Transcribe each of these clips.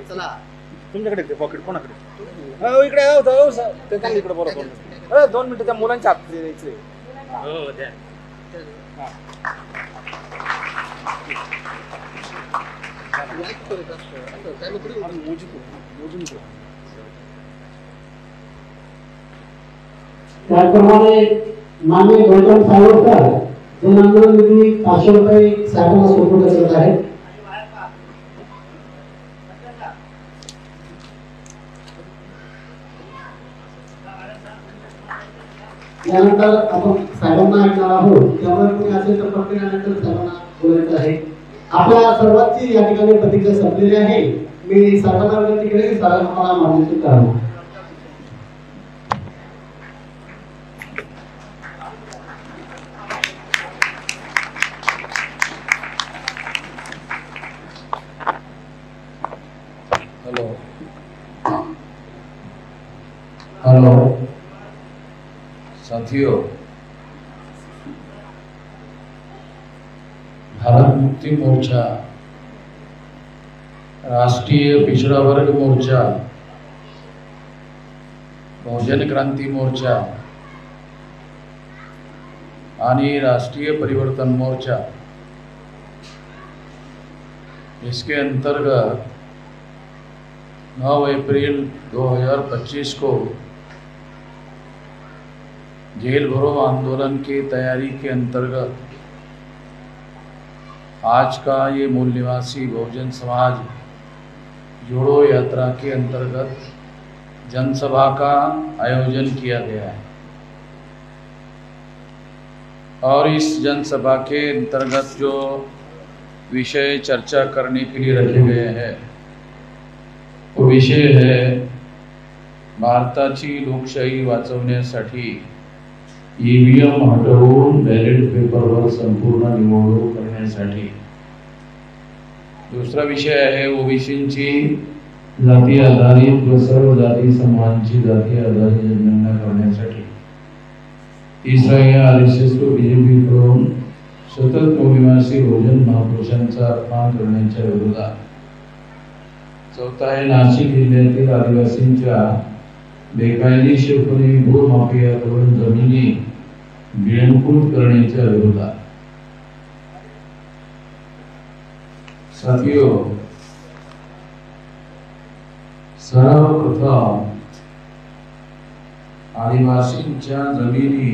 चला तुमच्याकडे ते पॉकेट कोणाकडे इकडे ते त्यांना इकडे बरोबर 2 मिनिटं त्या मुलांच्या हात द्यायचे हो द्या त्याप्रमाणे माननीय गौतम सावरकर जन आंदोलन निधी 500 रुपये साहेबांना सुपूर्द करत आहेत. त्यानंतर आपण साहेबांना ऐकणार आहोत. त्यामुळे कोणी असेल तर प्रत्येकानंतर साहेबांना बोलायचं आहे. आपल्या सर्वांची या ठिकाणी प्रतिक्रिया संपलेली आहे. मी सर्वांना विनंती करेन की सर्वांना मार्गदर्शन करावं. हेलो साथियों, भारत मुक्ति मोर्चा, राष्ट्रीय पिछड़ा वर्ग मोर्चा, बहुजन क्रांति मोर्चा आणि राष्ट्रीय परिवर्तन मोर्चा, इसके अंतर्गत 9 अप्रैल 2025 को जेल भरो आंदोलन की तैयारी के अंतर्गत आज का ये मूल निवासी बहुजन समाज जोड़ो यात्रा के अंतर्गत जनसभा का आयोजन किया गया है और इस जनसभा के अंतर्गत जो विषय चर्चा करने के लिए रखे गए हैं वो विषय है भारताची लोकशाही वाचवण्यासाठी ईव्हीएम हटवून बॅलेट पेपरवर संपूर्ण निवडणूक करण्यासाठी. दुसरा विषय आहे ओबीसींची जाती आधारित व सर्व जाती समाजांची जाती आधारित जनगणना करण्यासाठी. तिसरा आहे आरएसएस व बीजेपी कडून सतत निवासी बहुजन महापुरुषांचा अपमान करण्याच्या विरोधात. चौथा आहे नाशिक जिल्ह्यातील आदिवासींच्या बेकायदेशीरपणे भूमाफियाकडून जमिनी गिळंकृत करण्याच्या विरोधात. साथियों, सर्वप्रथम आदिवासींच्या जमिनी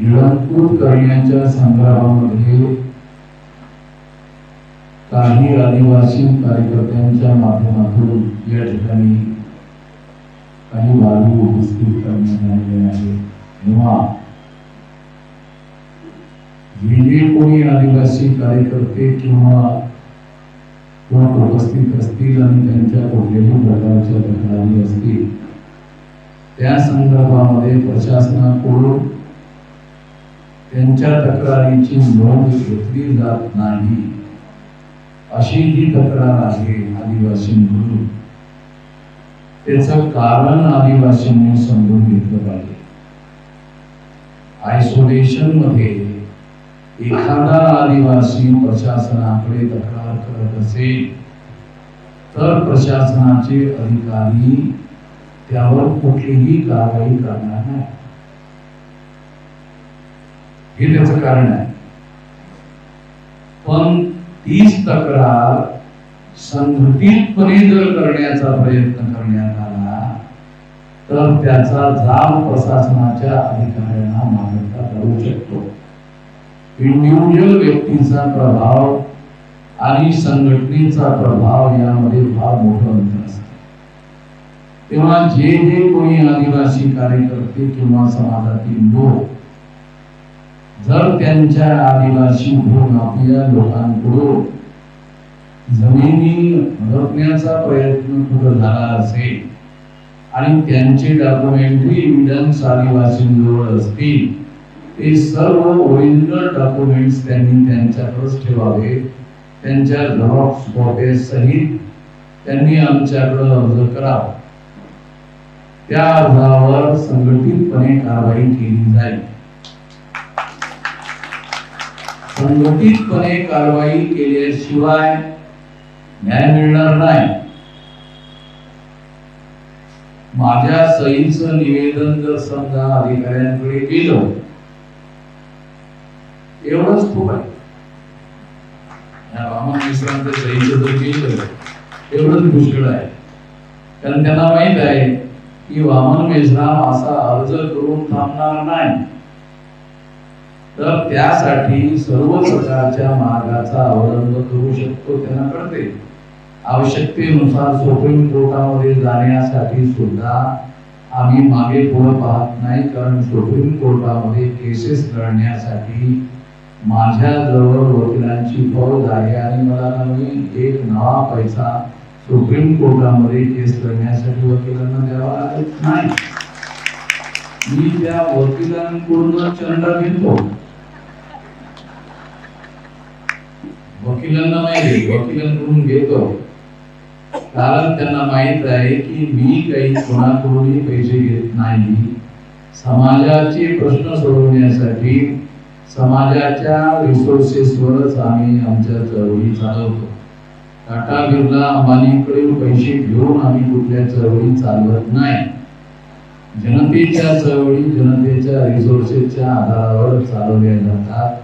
गिळंकृत करण्याच्या संग्रामामध्ये काही आदिवासी कार्यकर्त्यांच्या माध्यमातून या ठिकाणी काही बाजू उपस्थित करण्यात आलेले आहे. तेव्हा जे कोणी आदिवासी कार्यकर्ते किंवा उपस्थित असतील आणि त्यांच्या कुठल्याही प्रकारच्या तक्रारी असतील त्या संदर्भामध्ये प्रशासनाकडून त्यांच्या तक्रारीची नोंद घेतली जात नाही अशी जी तक्रार आहे आदिवासींकडून, त्याचं कारण आदिवासींनी समजून घेतलं पाहिजे. आयसोलेशन मध्ये एखादा आदिवासी प्रशासनाकडे तक्रार करत असेल तर प्रशासनाचे अधिकारी त्यावर कुठलीही कारवाई करणार नाही. हे त्याचं कारण आहे. पण तीच तक्रार संघटितपणे जर करण्याचा प्रयत्न करण्यात आला तर त्याचा जाब प्रशासनाच्या अधिकाऱ्यांना मानता येऊ शकतो. इंडिव्हिज्युअल व्यक्तीचा प्रभाव आणि संघटनेचा प्रभाव यामध्ये फार मोठं अंतर असतं. तेव्हा जे कोणी आदिवासी कार्यकर्ते किंवा समाजातील लोक जर त्यांच्या आदिवासी भूमाफिया लोकांकडून जमिनी हडपण्याचा प्रयत्न कुठं झाला असेल आणि त्यांचे डॉक्युमेंटरी एव्हिडन्स आदिवासींजवळ असतील, ते सर्व ओरिजिनल डॉक्युमेंट्स त्यांनी त्यांच्याकडेच ठेवावे. त्यांच्या झेरॉक्स कॉपी सहित त्यांनी आमच्याकडे अर्ज करावा. त्या अर्जावर संघटितपणे कारवाई केली जाईल. संघटितपणे कारवाई केल्याशिवाय न्याय मिळणार नाही. माझ्या सहीचं निवेदन जर समजा अधिकाऱ्यांकडे गेलं, एवढंच खूप आहे. वामन मिश्रांचं सहीचं जर गेलं एवढंच पुष्कळ आहे. कारण त्यांना माहित आहे की वामन मेश्राम असा अर्ज करून थांबणार नाही. तर त्यासाठी सर्व प्रकारच्या मार्गाचा अवलंब करू शकतो, त्यांना कळते. आवश्यकतेनुसार सुप्रीम कोर्टामध्ये जाण्यासाठी सुद्धा आम्ही मागे पुढे पाहत नाही. कारण सुप्रीम कोर्टामध्ये केसेस लढण्यासाठी माझ्याजवळ वकिलांची फौज आहे आणि मला नवीन एक नवा पैसा सुप्रीम कोर्टामध्ये केस लढण्यासाठी वकिलांना द्यावा लागत नाही. मी त्या वकिलांकडून चंडा घेतो. वकिलांना माहिती, वकिलांकडून घेतो, कारण त्यांना माहित आहे की मी काही कोणाकडूनही पैसे घेत नाही. समाजाचे प्रश्न सोडवण्यासाठी समाजाच्या रिसोर्सेसवरच आम्ही आमच्या चळवळी चालवतो. टाटा बिर्ला अंबानीकडे पैसे घेऊन आम्ही कुठल्या चळवळी चालवत नाही. जनतेच्या चळवळी जनतेच्या रिसोर्सेसच्या आधारावर चालवल्या जातात.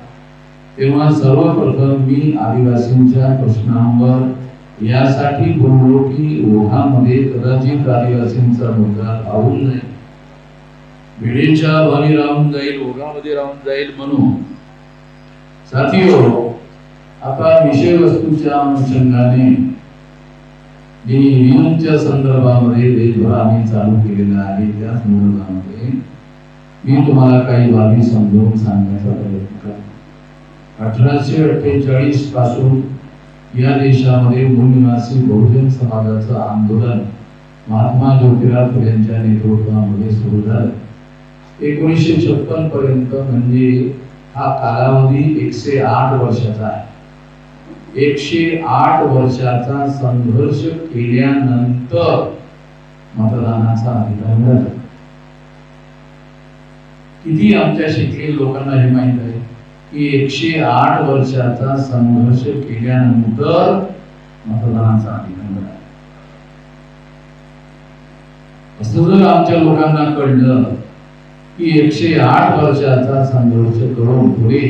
तेव्हा सर्वप्रथम मी आदिवासींच्या प्रश्नांवर यासाठी बोललो की ओघामध्ये कदाचित आदिवासींचा मुद्दा राहून जाईल, भिडेच्या भावी राहून जाईल, ओघामध्ये राहून जाईल. म्हणून साथीहो, आता विषय वस्तूच्या अनुषंगाने विनंतीच्या संदर्भामध्ये देशभर आम्ही चालू केलेला आहे. त्या संदर्भामध्ये मी तुम्हाला काही बाबी समजावून सांगण्याचा प्रयत्न करतो. 1848 पासून या देशामध्ये मूलनिवासी बहुजन समाजाचं आंदोलन महात्मा ज्योतिराव फुले यांच्या नेतृत्वामध्ये सुरू झालं. 1956 पर्यंत म्हणजे हा कालावधी 108 वर्षाचा आहे. 108 वर्षाचा संघर्ष केल्यानंतर मतदानाचा अधिकार मिळाला. किती आमच्या शिकलेल्या लोकांना हे माहित आहे की 108 वर्षाचा संघर्ष केल्यानंतर मतदानाचा अधिकार मिळाला. असं जर आमच्या लोकांना कळलं की 108 वर्षाचा संघर्ष करून पुढे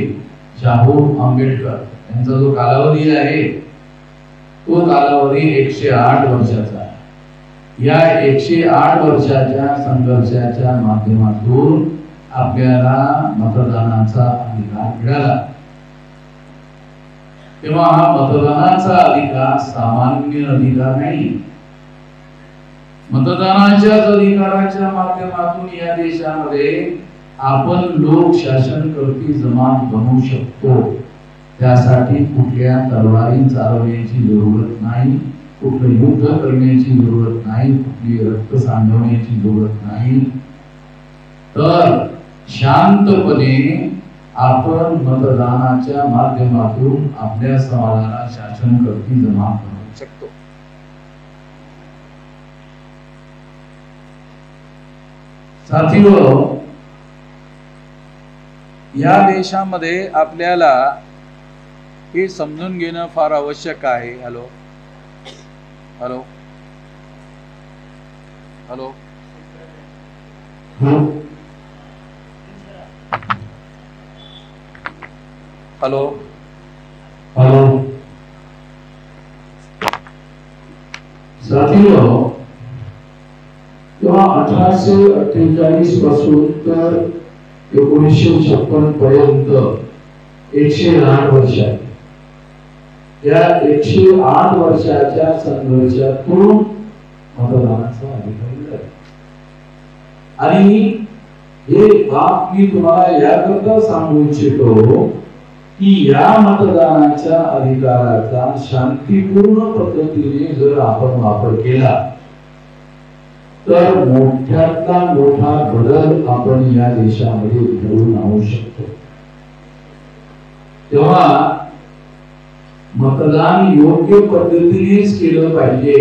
शाहू आंबेडकर यांचा जो कालावधी आहे तो कालावधी 108 वर्षाचा आहे. या 108 वर्षाच्या संघर्षाच्या माध्यमातून आपल्याला मतदानाचा अधिकार मिळाला. तेव्हा हा मतदानाचा अधिकार सामान्य अधिकार नाही. मतदानाच्या अधिकाराच्या माध्यमातून या देशामध्ये आपण लोकशासन करती जमात बनवू शकतो. त्यासाठी कुठल्या तलवारी चालवण्याची जरूरत नाही, कुठलं युद्ध करण्याची जरूरत नाही, कुठली रक्त सांडवण्याची जरूरत नाही. तर शांतपणे आपण मतदानाच्या माध्यमातून आपल्या समाजाला शासन करती जमा बनवू शकतो. साथीहो, या देशामध्ये आपल्याला हे समजून घेणं फार आवश्यक आहे. Hello hello hello hello hello साथीहो, तेव्हा 1848 पासून तर 1956 पर्यंत 108 वर्ष आहे. या 108 वर्षाच्या संघर्षातून मतदानाचा अधिकार मिळाला. आणि हे बाब मी तुम्हाला याकरता सांगू इच्छितो की या मतदानाच्या अधिकाराचा शांतीपूर्ण पद्धतीने जर आपण वापर केला तर मोठ्यातला मोठा बदल आपण या देशामध्ये घडवून आणू शकतो. तेव्हा मतदान योग्य पद्धतीनेच केलं पाहिजे.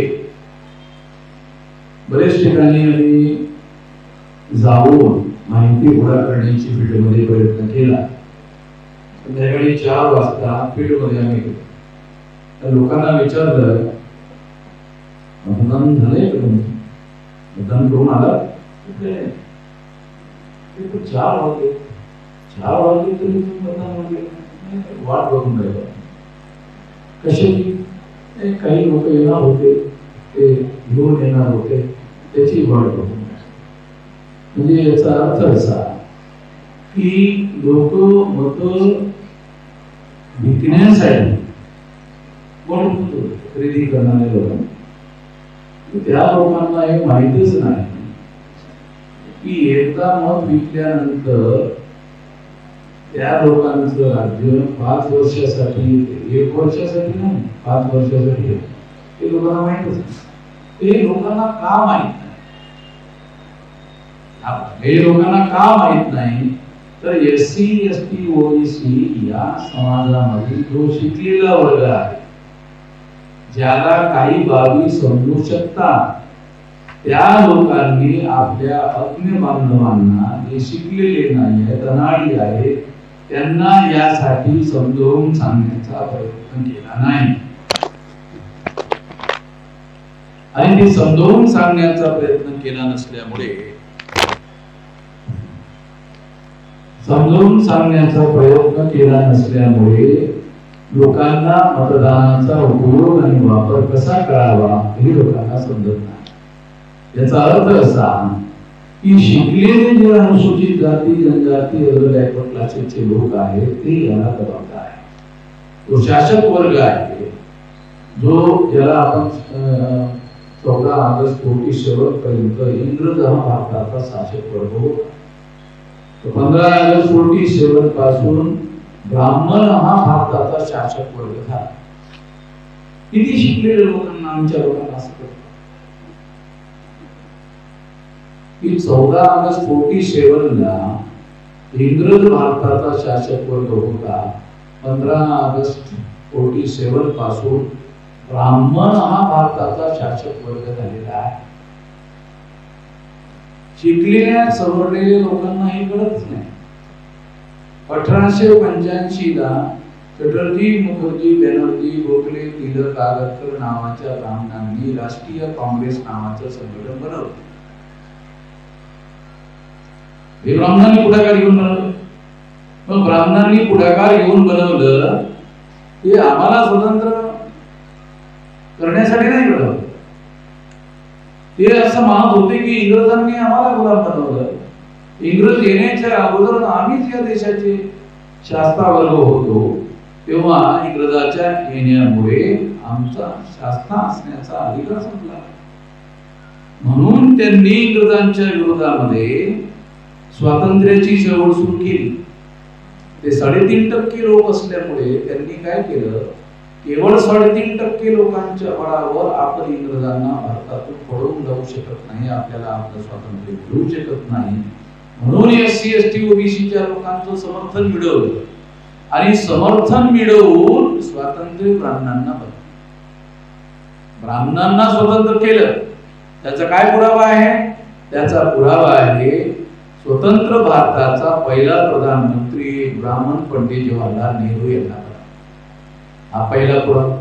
बरेच ठिकाणी आम्ही जाऊन माहिती गोळा करण्याची फील्डमध्ये प्रयत्न केला. संध्याकाळी 4 वाजता फील्डमध्ये आम्ही गेलो. त्या लोकांना विचारलं, मतदान झालंय का तुमचं? मतदान करून आला? 4 वाजले तरी मतदान वगैरे वाट बघून राहिलं. कशाची? काही लोक येणार होते, ते घेऊन येणार होते, त्याची वाट बघून. म्हणजे याचा अर्थ असा की लोक मत विकण्यासाठी खरेदी करणारे लोक, त्या लोकांना हे माहितच नाही की एकदा मत विकल्यानंतर त्या लोकांचं राज्य 5 वर्षासाठी, 1 वर्षासाठी नाही, 5 वर्षासाठी हे लोकांना माहितच नाही. ते लोकांना का माहित नाही? हे लोकांना का माहित नाही? तर SC, ST, OBC या समाजामध्ये जो शिकलेला वर्ग आहे, ज्याला काही बाबी समजू शकतात, त्या लोकांनी आपल्या अज्ञ बांधवांना, जे शिकलेले नाही आहेत, अनाडी आहेत, त्यांना यासाठी समजावून सांगण्याचा प्रयत्न केला नाही. आणि ते समजावून सांगण्याचा प्रयत्न केला नसल्यामुळे, लोकांना मतदानाचा उपयोग आणि वापर कसा करावा हे लोकांना समजत नाही. याचा अर्थ असा की शिकलेले जे अनुसूचित जाती, जनजाती, बॅकवर्ड क्लासेसचे लोक आहेत, ते याला जबाबदार आहे. तो शासक वर्ग आहे, जो ज्याला आपण 14 ऑगस्ट 47 पर्यंत इंग्रज हा भारताचा शासक वर्ग होता. 15 ऑगस्ट 47 पासून ब्राह्मण हा भारताचा शासक वर्ग झाला. किती शिकलेल्या लोकांना, आमच्या लोकांना असं करतात की 14 ऑगस्ट 47 ला इंग्रज भारताचा शासक वर्ग होता. 15 ऑगस्ट 47 पासून ब्राह्मण हा भारताचा शासक वर्ग झालेला आहे. शिकलेल्या सवरलेल्या लोकांना हे कळतच नाही. 1885 ला चटर्जी, मुखर्जी, बॅनर्जी, गोखले, तिलक, आगरकर नावाच्या ब्राह्मणांनी राष्ट्रीय काँग्रेस नावाचं संघटन बनवलं. हे ब्राह्मणांनी पुढाकार घेऊन बनवलं. मग ब्राह्मणांनी पुढाकार घेऊन बनवलं ते आम्हाला स्वतंत्र करण्यासाठी नाही बनवलं. ते असं मानत होते की इंग्रजांनी आम्हाला गुलाम बनवलं. इंग्रज येण्याच्या अगोदर आम्हीच या देशाचे शास्ता वर्ग होतो. तेव्हा इंग्रजाच्या येण्यामुळे आमचा शास्ता असण्याचा अधिकार संपला. म्हणून त्यांनी इंग्रजांच्या विरोधामध्ये स्वातंत्र्याची चळवळ सुरू केली. ते 3.5% लोक असल्यामुळे त्यांनी काय केलं, केवळ 3.5% लोकांच्या बळावर आपण इंग्रजांना भारतातून पळवून जाऊ शकत नाही, आपल्याला आपलं स्वातंत्र्य मिळवू शकत नाही. म्हणून SC, ST, OBCच्या लोकांचं समर्थन मिळवलं आणि समर्थन मिळवून स्वातंत्र्य ब्राह्मणांना स्वतंत्र केलं. त्याचा काय पुरावा आहे? त्याचा पुरावा आहे स्वतंत्र भारताचा पहिला प्रधानमंत्री ब्राह्मण पंडित जवाहरलाल नेहरू यांना. हा पहिला पुरावा.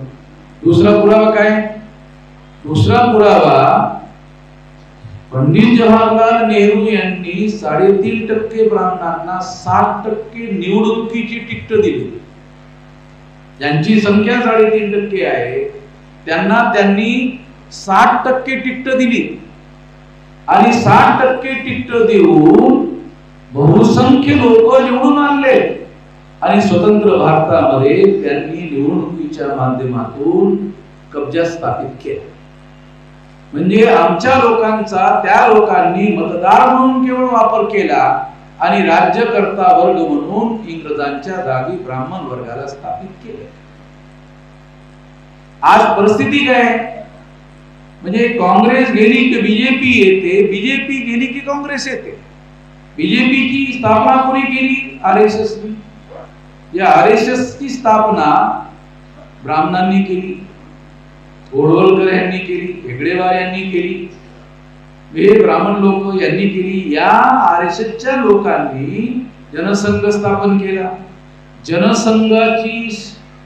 दुसरा पुरावा काय? दुसरा पुरावा पंडित जवाहरलाल नेहरू यांनी 3.5% ब्राह्मणांना 60% निवडणुकीची तिकीट दिली. ज्यांची संख्या 3.5% आहे त्यांना त्यांनी 60% तिकीट दिली आणि 60% तिकीट देऊन बहुसंख्य लोक निवडून आणले आणि स्वतंत्र भारतामध्ये त्यांनी निवडणुकीच्या माध्यमातून कब्जा स्थापित केला. म्हणजे आमच्या लोकांचा त्या लोकांनी मतदार म्हणून केवळ वापर केला आणि राज्यकर्ता वर्ग म्हणून इंग्रजांच्या जागी ब्राह्मण वर्गाला स्थापित केले. आज परिस्थिती काय? म्हणजे काँग्रेस गेली की बीजेपी येते, बीजेपी गेली की काँग्रेस येते. बीजेपीची स्थापना कोणी केली? RSSनी. या RSSची स्थापना ब्राह्मणांनी केली, गोडवलकर यांनी केली, हेगडेवार यांनी केली, हे ब्राह्मण लोक यांनी केली. या RSSच्या लोकांनी जनसंघ स्थापन केला. जनसंघाची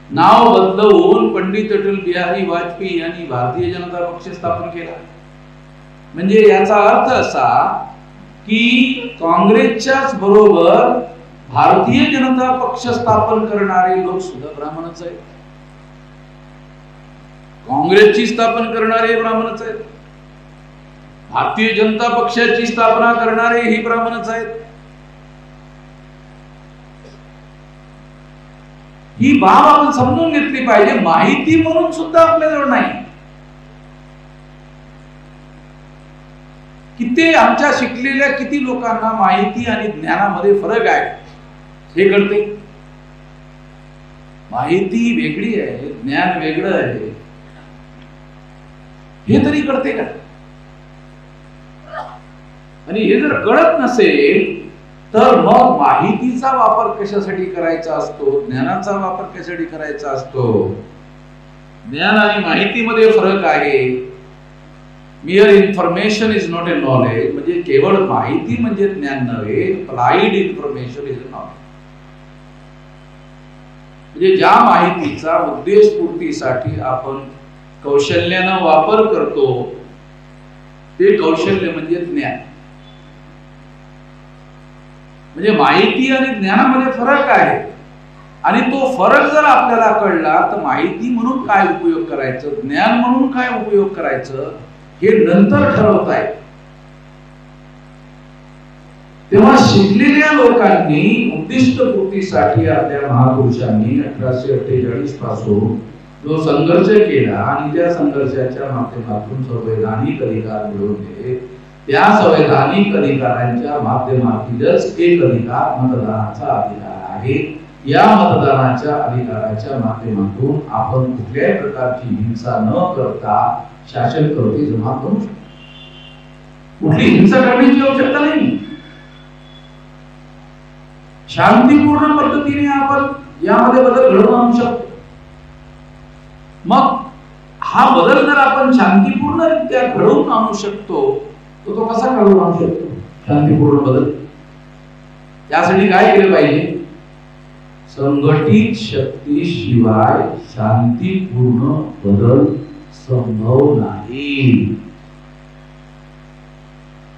नाव बदलवून पंडित अटल बिहारी वाजपेयी यांनी भारतीय जनता पक्ष स्थापन केला. म्हणजे याचा अर्थ असा की काँग्रेसच्याच बरोबर भारतीय जनता पक्ष स्थापन करणारे लोक सुद्धा ब्राह्मणच आहेत. काँग्रेसची स्थापन करणारे ब्राह्मणच आहेत. भारतीय जनता पक्षाची स्थापना करणारे ही ब्राह्मणच आहेत. ही बाब आपण समजून घेतली पाहिजे. माहिती म्हणून सुद्धा आपल्याजवळ नाही किती आमच्या शिकलेल्या किती लोकांना माहिती आणि ज्ञानामध्ये फरक आहे हे कळते. माहिती वेगळी आहे, ज्ञान वेगळं आहे हे तरी कळते का? आणि हे जर कळत नसेल तर मग माहितीचा वापर कशासाठी करायचा असतो, ज्ञानाचा वापर कशासाठी करायचा असतो? ज्ञान आणि माहितीमध्ये फरक आहे. मिअर information is not a knowledge. म्हणजे केवळ माहिती म्हणजे ज्ञान नव्हे, applied information is a knowledge. म्हणजे ज्या माहितीचा उद्देशपूर्तीसाठी आपण कौशल्यानं वापर करतो ते कौशल्य म्हणजे ज्ञान. म्हणजे माहिती आणि ज्ञानामध्ये फरक आहे. आणि तो फरक जर आपल्याला कळला तर माहिती म्हणून काय उपयोग करायचं, ज्ञान म्हणून काय उपयोग करायचं हे नंतर ठरवता येईल. तेव्हा शिकलेल्या लोकांनी उद्दिष्टपूर्तीसाठी आपल्या महापुरुषांनी 1848 पासून जो संघर्ष केला आणि त्या संघर्षाच्या माध्यमातून संवैधानिक अधिकार मिळवले, त्या संवैधानिक अधिकारांच्या माध्यमातीलच एक अधिकार मतदानाचा अधिकार आहे. या मतदानाच्या अधिकाराच्या माध्यमातून आपण कुठल्याही प्रकारची हिंसा न करता शासन कृती जमा करू शकतो. कुठली हिंसा करण्याची आवश्यकता नाही. शांतीपूर्ण पद्धतीने आपण यामध्ये बदल घडवून आणू शकतो. मग हा बदल जर आपण शांतीपूर्णरित्या घडवून आणू शकतो तो कसा घडवून आणू शकतो शांतीपूर्ण बदल? त्यासाठी काय केलं पाहिजे? संघटित शक्तीशिवाय शांतीपूर्ण बदल संभव नाही.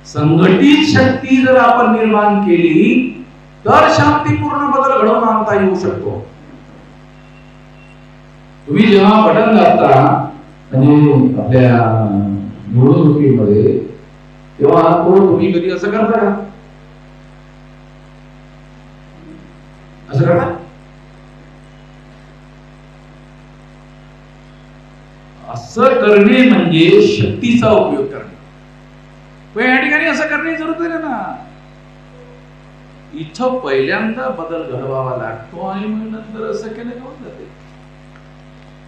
संघटित शक्ती जर आपण निर्माण केली तर शांतीपूर्ण बदल घडवून आणता येऊ शकतो. तुम्ही जेव्हा बटन दाबता आणि आपल्या निवडणुकीमध्ये तेव्हा तुम्ही कधी असं करता का? असं करता? असं करणे म्हणजे शक्तीचा उपयोग करणे. पण या ठिकाणी असं करणे जरूर आहे ना. इथं पहिल्यांदा बदल घडवावा लागतो आणि मग नंतर असं केलं होऊन जाते.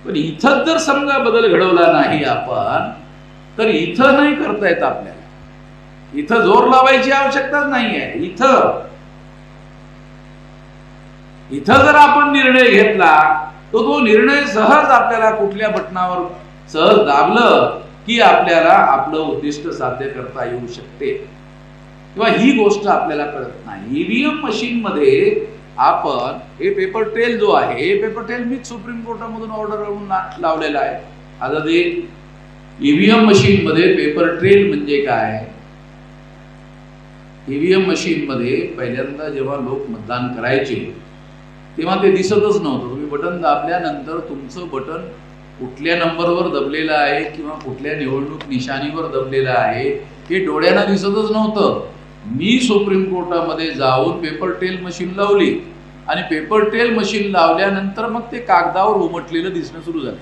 पण इथं जर समजा बदल घडवला नाही आपण तर इथं नाही करता येत आपल्याला. इथं जोर लावायची आवश्यकताच नाहीये. इथं जर आपण निर्णय घेतला तर तो निर्णय सहज आपल्याला कुठल्या बटनावर सहज दाबलं की आपल्याला आपलं उद्दिष्ट साध्य करता येऊ शकते. किंवा ही गोष्ट आपल्याला कळत नाही. ईव्हीएम मशीन मध्ये आपण हे पेपर ट्रेल जो आहे, हे पेपर ट्रेल मी सुप्रीम कोर्टामधून ऑर्डर करून लावलेला आहे. आता ते ईव्हीएम मशीन मध्ये पेपर ट्रेल म्हणजे काय? ईव्हीएम मशीन मध्ये पहिल्यांदा जेव्हा लोक मतदान करायचे तेव्हा ते दिसतच नव्हतं. तुम्ही बटन दाबल्यानंतर तुमचं बटन कुठल्या नंबरवर दबलेलं आहे किंवा कुठल्या निवडणूक निशाणीवर दबलेलं आहे हे डोळ्यांना दिसतच नव्हतं. मी सुप्रीम कोर्टामध्ये जाऊन पेपर ट्रेल मशीन लावली आणि पेपर ट्रेल मशीन लावल्यानंतर मग ते कागदावर उमटलेलं दिसणं सुरू झालं.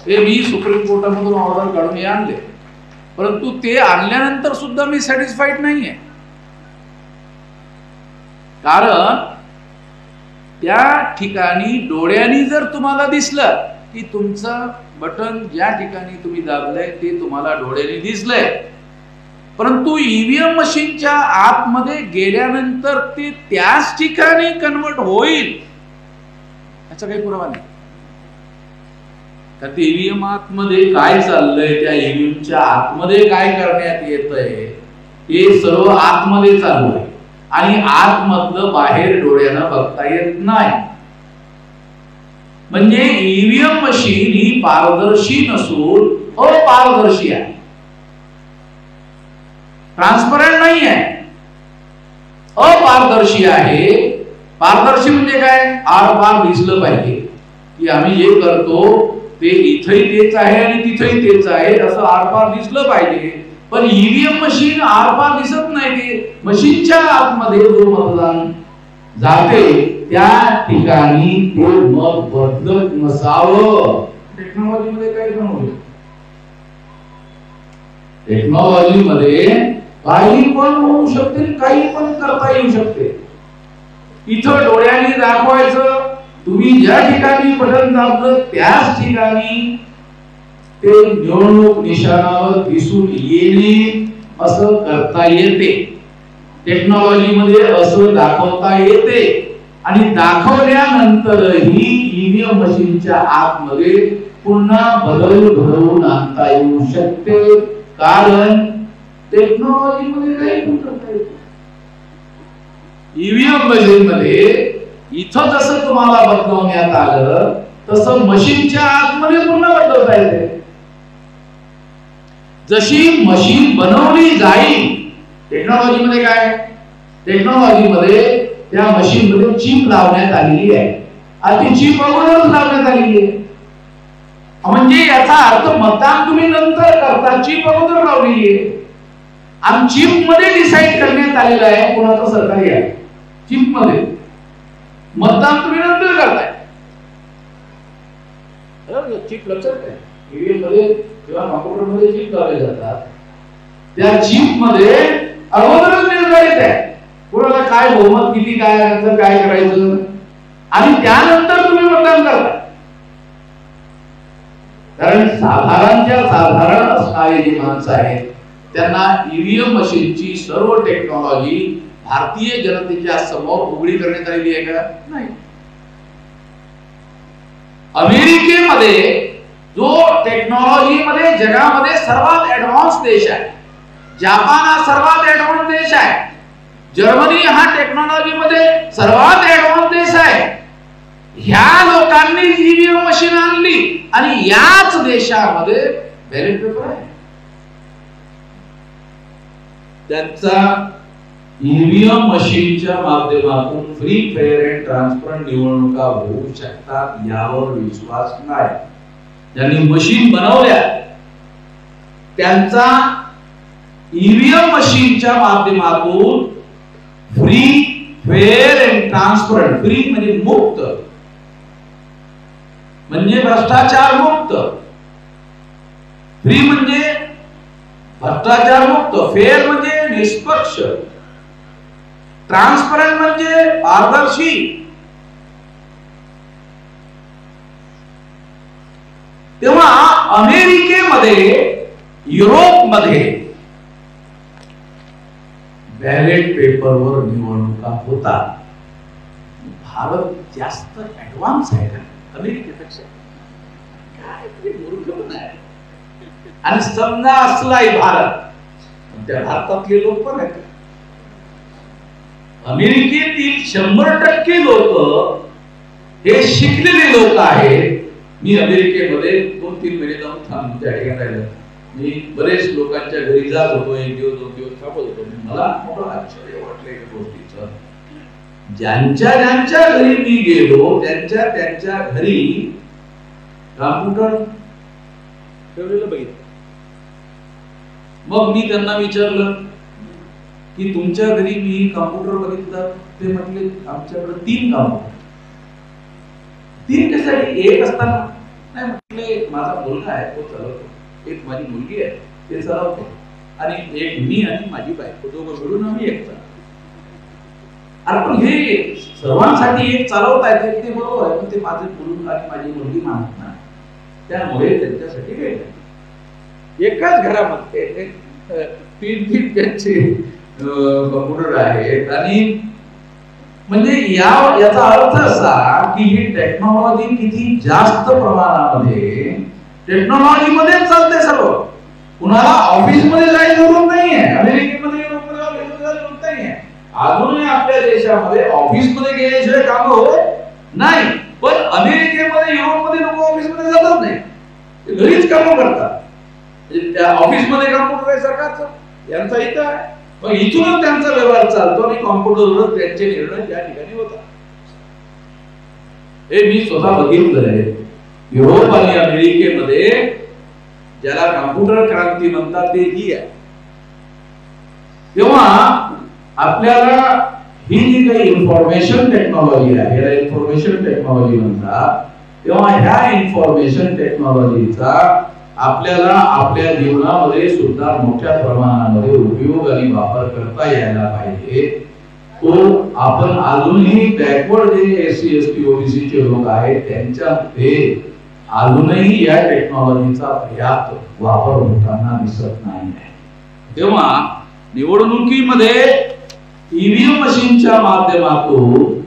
ते मी सुप्रीम कोर्टामधून ऑर्डर काढून आणले. परंतु ते आणल्यानंतर सुद्धा मी सॅटिस्फाईड नाहीये. कारण त्या ठिकाणी डोळ्यांनी जर तुम्हाला दिसलं की तुमचं बटन ज्या ठिकाणी तुम्ही दाबलंय ते तुम्हाला डोळ्यांनी दिसलंय, परंतु ईव्हीएम मशीनच्या आतमध्ये गेल्यानंतर ते त्याच ठिकाणी कन्वर्ट होईल याचा काही पुरावा नाही. तर ते ईव्हीएम आतमध्ये काय चाललंय, त्या ईव्हीएमच्या आतमध्ये काय करण्यात येतंय हे सर्व आतमध्ये चालू आहे. आणि आतमधलं बाहेर डोळ्यानं बघता येत नाही. म्हणजे ईव्हीएम मशीन ही पारदर्शी नसून अपारदर्शी आहे, ट्रान्सपरंट नाही आहे, अपारदर्शी आहे. पारदर्शी म्हणजे काय? आर पार दिसलं पाहिजे की आम्ही जे करतो ते इथंही तेच आहे आणि तिथंही तेच आहे असं आरपार दिसलं पाहिजे. पण ईव्हीएम मशीन आरपार दिसत नाही. ते मशीनच्या आतमध्ये जो मतदान जाते त्या ठिकाणी ते मत बदलत नसावं. टेक्नॉलॉजी मध्ये काय बनवलं? टेक्नॉलॉजी मध्ये काही पण होऊ शकते, काही पण करता येऊ शकते. इथं डोळ्यांनी दाखवायचं, तुम्ही ज्या ठिकाणी बटन दाबलं त्याच ठिकाणी ते निवडणूक निशाणावर दिसून येणे असं करता येते. टेक्नॉलॉजी मध्ये असं दाखवता येते आणि दाखवल्यानंतरही ईव्हीएम मशीनच्या आतमध्ये पुन्हा बदल घडवून आणता येऊ शकते. कारण टेक्नॉलॉजी मध्ये काही पण करता येते. ईव्हीएम मशीन मध्ये इथं जसं तुम्हाला बदलवण्यात आलं तसं मशीनच्या आतमध्ये पुन्हा बदलवता येते. जशी मशीन बनवली जाईल, टेक्नॉलॉजी मध्ये काय? टेक्नॉलॉजी मध्ये त्या मशीन मध्ये चिप लावण्यात आलेली आहे आणि ती चिप अगोदरच लावण्यात आलेली आहे. म्हणजे याचा अर्थ मतदान तुम्ही नंतर करता, चिप अगोदर लावलेली आहे आणि चिप मध्ये डिसाइड करण्यात आलेलं आहे कोणाचं सरकारी आहे. चिप मध्ये मतदान तुम्ही नंतर करताय. चिप लक्षात आहे, ईव्हीएम मध्ये किंवा कॉम्प्युटर मध्ये चिप लावले जातात. त्या चिप मध्ये अगोदरच निर्धारित आहे कोणाला काय बहुमत किती काय काय करायचं आणि त्यानंतर तुम्ही मतदान करता. कारण साधारण असणारी जी माणसं आहेत त्यांना ईव्हीएम मशीनची सर्व टेक्नॉलॉजी भारतीय जनतेच्या समोर उघडी करण्यात आलेली आहे का? नाही. अमेरिकेमध्ये जो टेक्नॉलॉजी मध्ये जगामध्ये सर्वात ऍडव्हान्स देश आहे, जपान हा सर्वात ऍडव्हान्स देश आहे, जर्मनी हा टेक्नॉलॉजी मध्ये सर्वात ऍडव्हान्स देश आहे. ह्या लोकांनी ईव्हीएम मशीन आणली आणि याच देशामध्ये बॅलेट पेपर आहे. त्यांचा ईव्हीएम मशीनच्या माध्यमातून फ्री फेअर अँड ट्रान्सपरंट निवडणुका होऊ शकतात यावर विश्वास नाही. ज्यांनी मशीन बनवल्या त्यांचा ईव्हीएम मशीनच्या माध्यमातून free fair and transparent, free म्हणजे मुक्त, म्हणजे भ्रष्टाचार मुक्त, फ्री म्हणजे भ्रष्टाचार मुक्त, फेअर म्हणजे निष्पक्ष, ट्रान्सपरंट म्हणजे पारदर्शी. तेव्हा अमेरिकेमध्ये, युरोपमध्ये बॅलेट पेपरवर निवडणुका होतात. भारत जास्त ऍडव्हान्स आहे का अमेरिकेपेक्षा? काय मूर्खपणा आहे. आणि समजा असलाय भारत, त्या भारतातले लोक पण आहेत. अमेरिकेतील 100% लोक हे शिकलेले लोक आहेत. मी अमेरिकेमध्ये 2-3 महिने जाऊन थांबून त्या ठिकाणी राहिलो. मी बरेच लोकांच्या घरी जात होतो, 1 दिवस 2 दिवस थांबत होतो. मला मोठं आश्चर्य वाटलं या गोष्टीचं. ज्यांच्या घरी मी गेलो त्यांच्या घरी कॉम्प्युटर ठेवलेलं बघितलं. मग मी त्यांना विचारलं की तुमच्या घरी मी कॉम्प्युटर बघितलं. ते म्हटले आमच्याकडे 3 कॉम्प्युटर. 3 कशासाठी? एक असताना नाही म्हटले माझा मुलगा आहे तो चालवतो, एक माझी मुलगी आहे ते चालवतो आणि एक मी आणि माझी बायको दोघं मिळून आम्ही एक चालवतो. अरे पण हे सर्वांसाठी एक चालवता येते ते बरोबर आहे, पण ते माझे मुलगा आणि माझी मुलगी मानत नाही. त्यामुळे त्यांच्यासाठी वेगळं एकाच घरामध्ये 3 त्यांचे कॉम्प्युटर आहेत. आणि म्हणजे याचा अर्थ असा की ही टेक्नॉलॉजी किती जास्त प्रमाणामध्ये टेक्नॉलॉजी मध्ये चालते सर्व. कुणाला ऑफिस मध्ये जायची जरूरत नाहीये. अमेरिकेमध्ये ऑफिस मध्ये जायची जरूरत नाहीये. अजूनही आपल्या देशामध्ये ऑफिसमध्ये गेल्याशिवाय काम होत नाही. पण अमेरिकेमध्ये, युरोपमध्ये लोक ऑफिसमध्ये जातच नाही, ते घरीच काम करतात. म्हणजे त्या ऑफिसमध्ये कॉम्प्युटर आहे सरकारचं, यांचा इथं आहे, मग इथूनच त्यांचा व्यवहार चालतो आणि कॉम्प्युटरवर त्यांचे निर्णय त्या ठिकाणी होतात. हे मी स्वतः बघितलंय. युरोप आणि अमेरिकेमध्ये ज्याला कॉम्प्युटर क्रांती म्हणतात ते ही आहे. तेव्हा आपल्याला ही जी काही इन्फॉर्मेशन टेक्नॉलॉजी आहे, याला इन्फॉर्मेशन टेक्नॉलॉजी म्हणतात, तेव्हा ह्या इन्फॉर्मेशन टेक्नॉलॉजीचा आपल्याला आपल्या जीवनामध्ये सुद्धा मोठ्या प्रमाणामध्ये उपयोग आणि वापर करता यायला पाहिजे. तो आपण अजूनही बॅकवर्ड जे SC ST OBC चे लोक आहेत त्यांच्यामध्ये अजूनही या टेक्नॉलॉजीचा पर्याप्त वापर होताना दिसत नाही. तेव्हा निवडणुकीमध्ये ईव्हीएम मशीनच्या माध्यमातून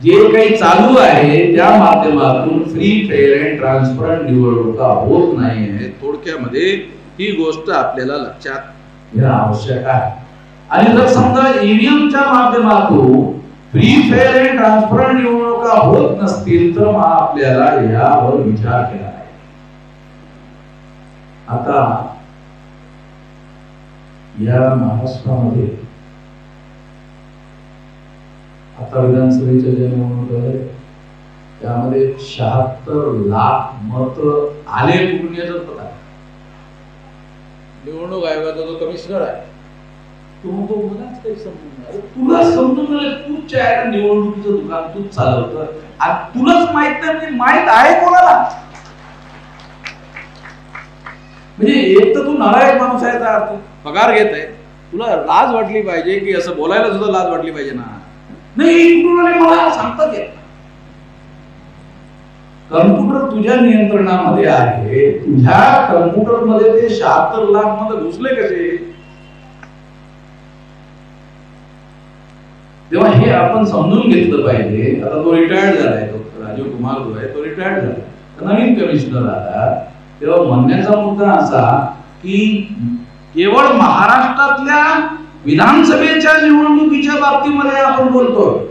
जे काही चालू आहे त्या माध्यमातून फ्री, फेअर अँड ट्रान्सपरंट निवडणुका होत नाही. थोडक्यामध्ये ही गोष्ट आपल्याला लक्षात घेणं आवश्यक आहे. आणि जर समजा ईव्हीएमच्या माध्यमातून फ्री, फेअर अँड ट्रान्सपरंट निवडणुका होत नसतील तर मग आपल्याला यावर विचार केला पाहिजे. आता या महाराष्ट्रामध्ये आता विधानसभेच्या ज्या निवडणूक आहे त्यामध्ये 76 लाख मत आले कुठून याचा पता. निवडणूक आयोगाचा जो कमिशनर आहे तो मलाच काही समजून नाही. तुला समजून नाही, तूच आहे निवडणुकीचं दुकान तूच चालवतं आणि तुलाच माहित नाही, माहित आहे कोणाला. म्हणजे एक तर तू नालायक माणूस आहे, अर्थ पगार घेत आहे, तुला लाज वाटली पाहिजे की असं बोलायला सुद्धा लाज वाटली पाहिजे ना. नाही मला सांगतात कम्प्युटर तुझ्या नियंत्रणामध्ये आहे, तुझ्या कम्प्युटर मध्ये ते 76 लाख मध्ये घुसले कसे. तेव्हा हे आपण समजून घेतलं पाहिजे. आता तो रिटायर्ड झालाय, तो राजीव कुमार जो आहे तो रिटायर्ड झाला, नवीन कमिशनर आला. तेव्हा म्हणण्याचा मुद्दा असा की केवळ महाराष्ट्रातल्या विधानसभेच्या निवडणुकीच्या बाबतीमध्ये आपण बोलतोय,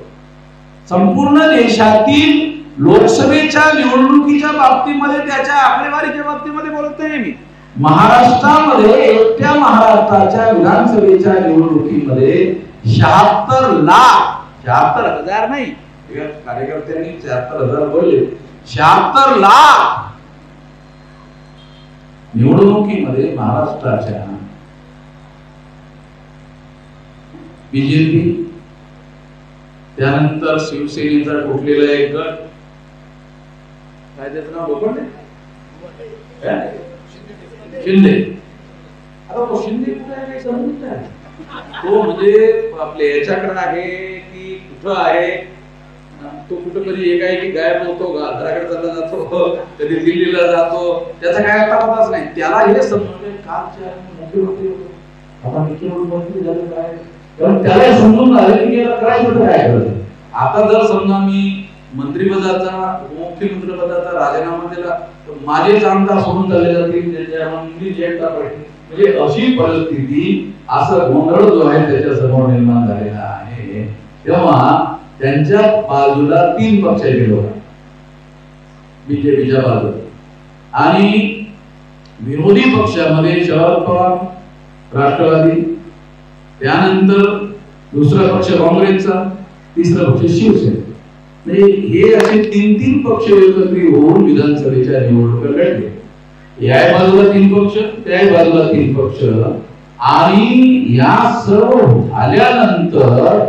संपूर्ण देशातील लोकसभेच्या निवडणुकीच्या बाबतीमध्ये, त्याच्या आकडेवारीच्या बाबतीमध्ये बोलत नाही मी. महाराष्ट्रामध्ये एकट्या महाराष्ट्राच्या विधानसभेच्या निवडणुकीमध्ये 76 लाख, 76,000 नाही, कार्यकर्त्यांनी 76,000 बोलले, 76 लाख निवडणुकीमध्ये महाराष्ट्राच्या बीजेपी, त्यानंतर शिवसेनेचा कुठलेला एक गट, काय त्याचं नाव बोलतो शिंदे. आता तो शिंदे कुठे आहे काही समजत नाही. तो म्हणजे आपल्या याच्याकडे आहे की कुठं आहे, तो कुठं कधी एकाएकी गायब होतो, घराकडे चालला जातो, कधी दिल्लीला जातो, त्याचा काय पताच नाही. त्याला हे समजून कालच्या मुख्यमंत्री होतो, आता मुख्यमंत्री झाले काय, त्याला समजून आले की करायचं काय करायचं. आता जर समजा मी मंत्रिपदाचा, मुख्यमंत्रीपदाचा राजीनामा दिला तर माझेच आमदार सोडून चालले जातील, म्हणजे अशी परिस्थिती, असं गोंधळ जो आहे त्याच्या समोर निर्माण झालेला आहे. तेव्हा त्यांच्या बाजूला 3 पक्षाचे लोक आहेत, बीजेपीच्या बाजूला, आणि विरोधी पक्षामध्ये शरद पवार, राष्ट्रवादी, त्यानंतर दुसरा पक्ष काँग्रेसचा, तिसरा पक्ष शिवसेना. म्हणजे हे असे 3 पक्ष एकत्रित होऊन विधानसभेच्या निवडणुका लढले. या बाजूला 3 पक्ष, त्या बाजूला 3 पक्ष, आणि या सर्व झाल्यानंतर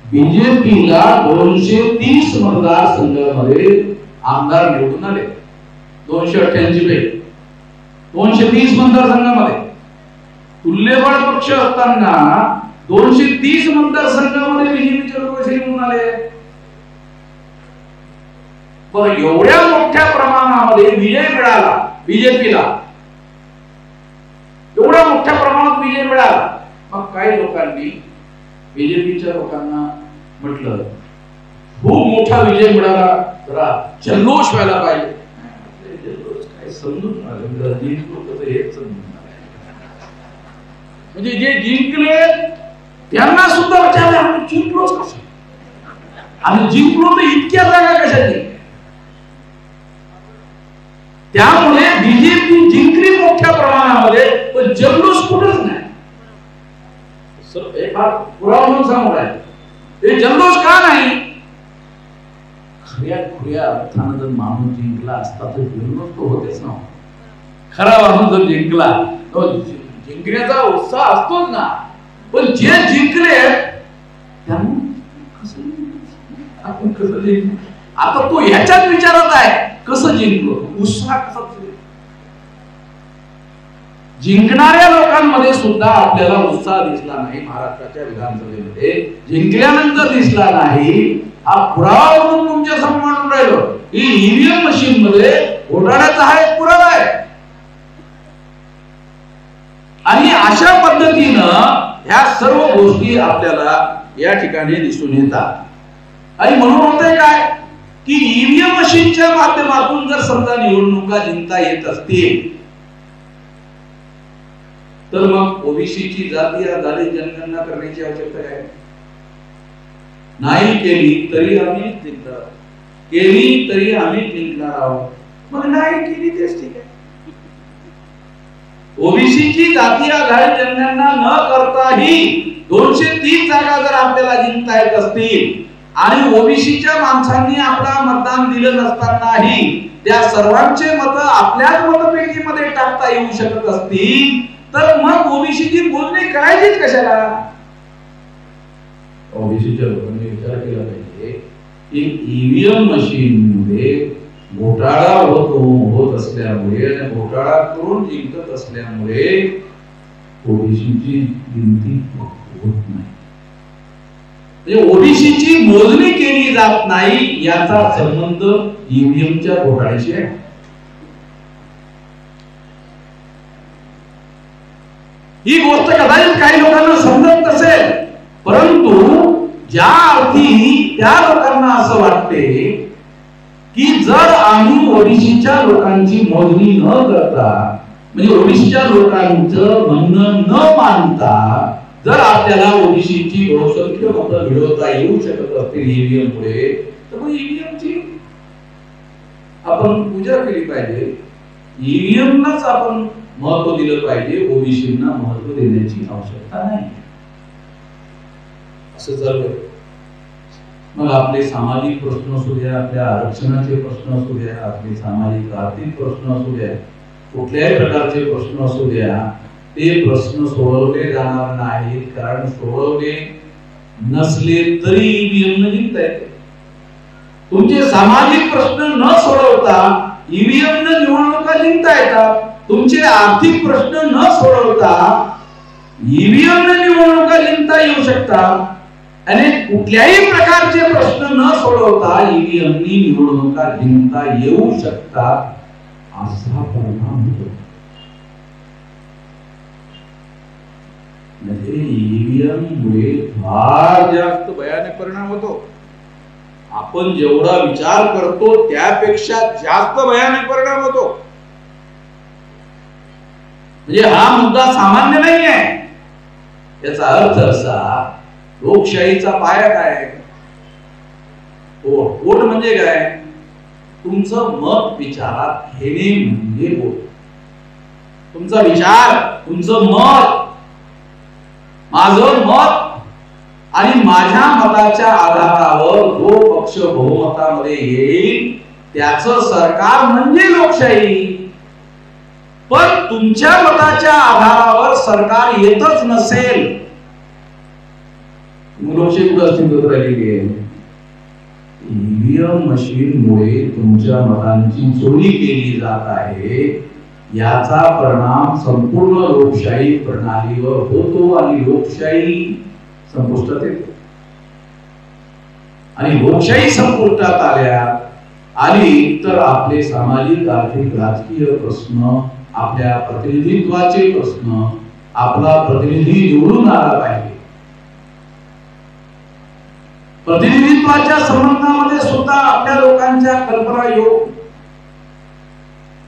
बीजेपीला 230 मतदारसंघामध्ये आमदार निवडून आले. 288 पैकी 230 मतदारसंघामध्ये तुल्यबळ पक्ष असताना 230 मतदारसंघामध्ये बीजेपीचे लोक कसे निवडून आले. पण एवढ्या मोठ्या प्रमाणामध्ये विजय मिळाला बीजेपीला, एवढ्या मोठ्या प्रमाणात विजय मिळाला. मग काही लोकांनी, बीजेपीच्या लोकांना म्हटलं खूप मोठा विजय मिळाला, जरा जल्लोष व्हायला पाहिजे. काय समजून म्हणजे जे जिंकले त्यांना सुद्धा विचारले आम्ही जिंकलोच कसं, आम्ही जिंकलो तर इतक्या जागा कशाची. त्यामुळे बीजेपी जिंकली मोठ्या प्रमाणामध्ये, पण जल्लोष कुठंच नाही. एक फार पुरावा म्हणून सांगू आहे, हे जल्लोष का नाही. खऱ्या खुऱ्या अर्थानं जर माणूस जिंकला असता तर जल्लोष तो होतेच ना. खरा माणूस जर जिंकला तर जिंकण्याचा उत्साह असतोच ना. पण जे जिंकले त्यांना आपण कसं जिंकलो, आता तो ह्याच्याच विचारात आहे कसं जिंकलो, उत्साह कसा. जिंकणाऱ्या लोकांमध्ये सुद्धा आपल्याला उत्साह दिसला नाही. महाराष्ट्राच्या विधानसभेमध्ये जिंकल्यानंतर दिसला नाही. हा पुरावा म्हणून तुमच्या समोर मांडून राहिलो की ईव्हीएम मशीन मध्ये घोटाळ्याचा हा एक पुरावा आहे. आणि अशा पद्धतीनं ह्या सर्व गोष्टी आपल्याला या ठिकाणी दिसून येतात. आणि म्हणून होतंय काय की ईव्हीएम मशीनच्या माध्यमातून जर समजा निवडणुका जिंकता येत असतील तर मग ओबीसीची जाती आधारित जनगणना करण्याची आवश्यकता काय. नाही केली तरी आम्ही जिंकणार, केली तरी आम्ही जिंकणार आहोत. मग नाही केली तेच ठीक आहे. ओबीसीची जाती आधारित जनगणना न करताही 230 जागा जर आपल्याला जिंकता येत असतील आणि ओबीसीच्या माणसांनी आपला मतदान दिलं नसतानाही त्या सर्वांचे मत आपल्याच मतपेटीमध्ये टाकता येऊ शकत असतील तर मग ओबीसीची बोलणी करायचीच कशाला. ओबीसीच्या लोकांनी विचार केला पाहिजे की ईव्हीएम मशीन मध्ये घोटाळा होत असल्यामुळे आणि घोटाळा करून जिंकत असल्यामुळे ओबीसीची गिनती होत नाही. म्हणजे ओबीसीची मोजणी केली जात नाही याचा संबंध ईव्हीएमच्या घोटाळ्याशी आहे. ही गोष्ट कदाचित काही लोकांना समजत नसेल, परंतु ज्या अर्थी त्या लोकांना असं वाटते की जर आम्ही ओबीसीच्या लोकांची मोजणी न करता म्हणजे ओबीसीच्या लोकांचं म्हणणं न मानता जर आपल्याला ओबीसीची बहुसंख्य मतं मिळवता येऊ शकत असतील ईव्हीएम मुळे तर मग ईव्हीएमची आपण पूजा केली पाहिजे. ईव्हीएमलाच आपण महत्व दिलं पाहिजे, ओबीसींना महत्व देण्याची आवश्यकता नाही. असं चालू आहे. मग आपले सामाजिक प्रश्न असू द्या, आपल्या आरक्षणाचे प्रश्न असू द्या, आपले सामाजिक आर्थिक प्रश्न असू द्या, कुठल्याही प्रकारचे प्रश्न असू द्या, ते प्रश्न सोडवले जाणार नाहीत. कारण सोडवले नसले तरी ईव्हीएम जिंकता येते. तुमचे सामाजिक प्रश्न न सोडवता ईव्हीएम निवडणुका जिंकता येतात. तुमचे आर्थिक प्रश्न न सोडवता ईव्हीएम निवडणुका जिंकता येऊ शकतात. आणि कुठल्याही प्रकारचे प्रश्न न सोडवता ईव्हीएम निवडणुका जिंकता येऊ शकतात असा परिणाम होतो. म्हणजे ईव्हीएम मुळे फार जास्त भयानक परिणाम होतो. आपण जेवढा विचार करतो त्यापेक्षा जास्त भयानक परिणाम होतो. म्हणजे हा मुद्दा सामान्य नाही आहे. याचा अर्थ असा, लोकशाहीचा पाया काय? वोट म्हणजे काय? तुमचं मत विचारात घेणे म्हणजे वोट. तुमचा विचार, तुमचं मत, माझं मत आणि माझ्या मताच्या आधारावर जो पक्ष बहुमतामध्ये येईल त्याचं सरकार म्हणजे लोकशाही. पण तुमच्या मताच्या आधारावर सरकार येतच नसेल, लोकशाही कुठे अस्तित्वात राहिलेली आहे? ईव्हीएम मशीन मुळे तुमच्या मतांची चोरी केली जात आहे. याचा परिणाम संपूर्ण लोकशाही प्रणालीवर होतो आणि लोकशाही संपुष्टात येते. आणि लोकशाही संपुष्टात आली तर आपले सामाजिक, आर्थिक, राजकीय प्रश्न, आपल्या प्रतिनिधित्वाचे प्रश्न, आपला प्रतिनिधी निवडून आला पाहिजे. प्रतिनिधित्वाच्या संबंधामध्ये सुद्धा आपल्या लोकांच्या कल्पना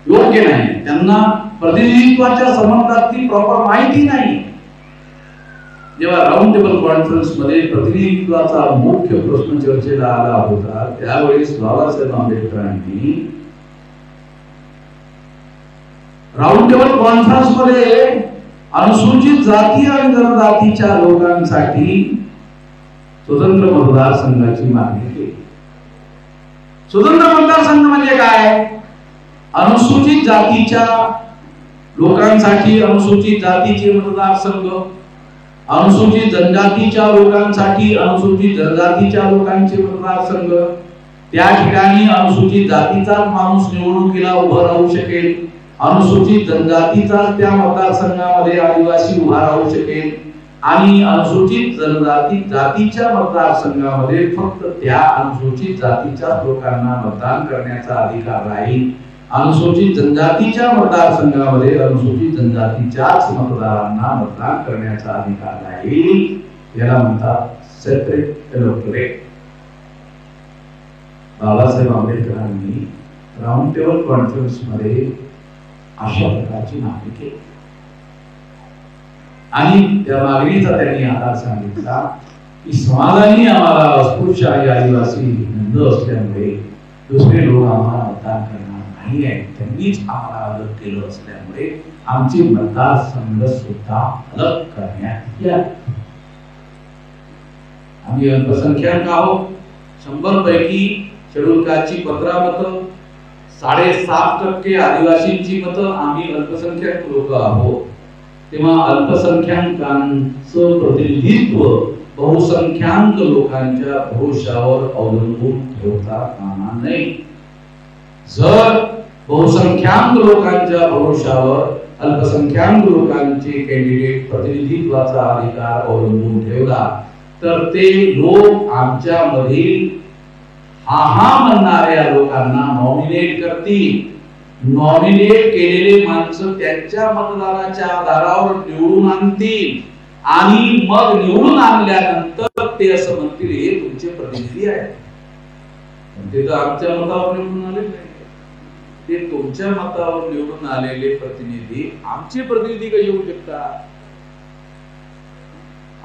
योग्य नाही. त्यांना प्रतिनिधित्वाच्या संबंधातली प्रॉपर माहिती नाही. जेव्हा राऊंड टेबल कॉन्फरन्स मध्ये प्रतिनिधित्वाचा मुख्य प्रश्न चर्चेला आला होता, त्यावेळेस बाबासाहेब आंबेडकरांनी राऊंड टेबल कॉन्फरन्स मध्ये अनुसूचित जाती आणि जनजातीच्या लोकांसाठी स्वतंत्र मतदारसंघाची मागणी केली. स्वतंत्र मतदारसंघ म्हणजे काय? अनुसूचित जातीच्या लोकांसाठी अनुसूचित जातीचे मतदारसंघ, अनुसूचित जनजातीच्या लोकांसाठी अनुसूचित जनजातीच्या लोकांचे मतदारसंघ, त्या ठिकाणी अनुसूचित जातीचा माणूस निवडणुकीला उभा राहू शकेल, अनुसूचित जनजातीचा त्या मतदारसंघामध्ये आदिवासी उभा राहू शकेल आणि अनुसूचित जनजाती जातीच्या मतदारसंघामध्ये फक्त त्या अनुसूचित जातीच्या लोकांना मतदान करण्याचा अधिकार राहील. अनुसूचित जनजातीच्या मतदारसंघामध्ये अनुसूचित जनजातीच्याच मतदारांना मतदान करण्याचा अधिकार राहील. याला म्हणतात सेपरेट इलेक्टोरेट. बाबासाहेब आंबेडकरांनी राऊंड टेबल कॉन्फरन्स मध्ये अशा प्रकारची मागणी केली आणि त्या मागणीचा त्यांनी आधार सांगितला की समाजाने आम्हाला अस्पृश्य आणि आदिवासी नंद असल्यामुळे दुसरे लोक आम्हाला मतदान करणार नाही आहे, त्यांनीच आम्हाला अलग केलं असल्यामुळे आमचे मतदारसंघ सुद्धा अलग करण्यात यावे. आम्ही अल्पसंख्याक आहोत. 100 पैकी शेड्यूल कास्टची 15 मतं, 7.5% आदिवासींची मतं, आम्ही अल्पसंख्याक लोक आहोत. तेव्हा अल्पसंख्याकांचं प्रतिनिधित्व बहुसंख्याक लोकांच्या भरोशावर अवलंबून ठेवता कामा नये. जर बहुसंख्याक लोकांच्या भरोशावर अल्पसंख्याक लोकांचे कॅन्डिडेट प्रतिनिधित्वाचा अधिकार अवलंबून ठेवला तर ते लोक आमच्या मधील हा म्हणणाऱ्या लोकांना नॉमिनेट करतील. नॉमिनेट केलेले माणसं त्यांच्या मतदानाच्या आधारावर निवडून आणतील आणि मग निवडून आणल्यानंतर ते असं म्हणतील हे तुमचे प्रतिनिधी आहेत. ते तर आमच्या मतावर निवडून आलेले नाही, ते तुमच्या मतावर निवडून आलेले प्रतिनिधी आमचे प्रतिनिधी कसे होऊ शकतात?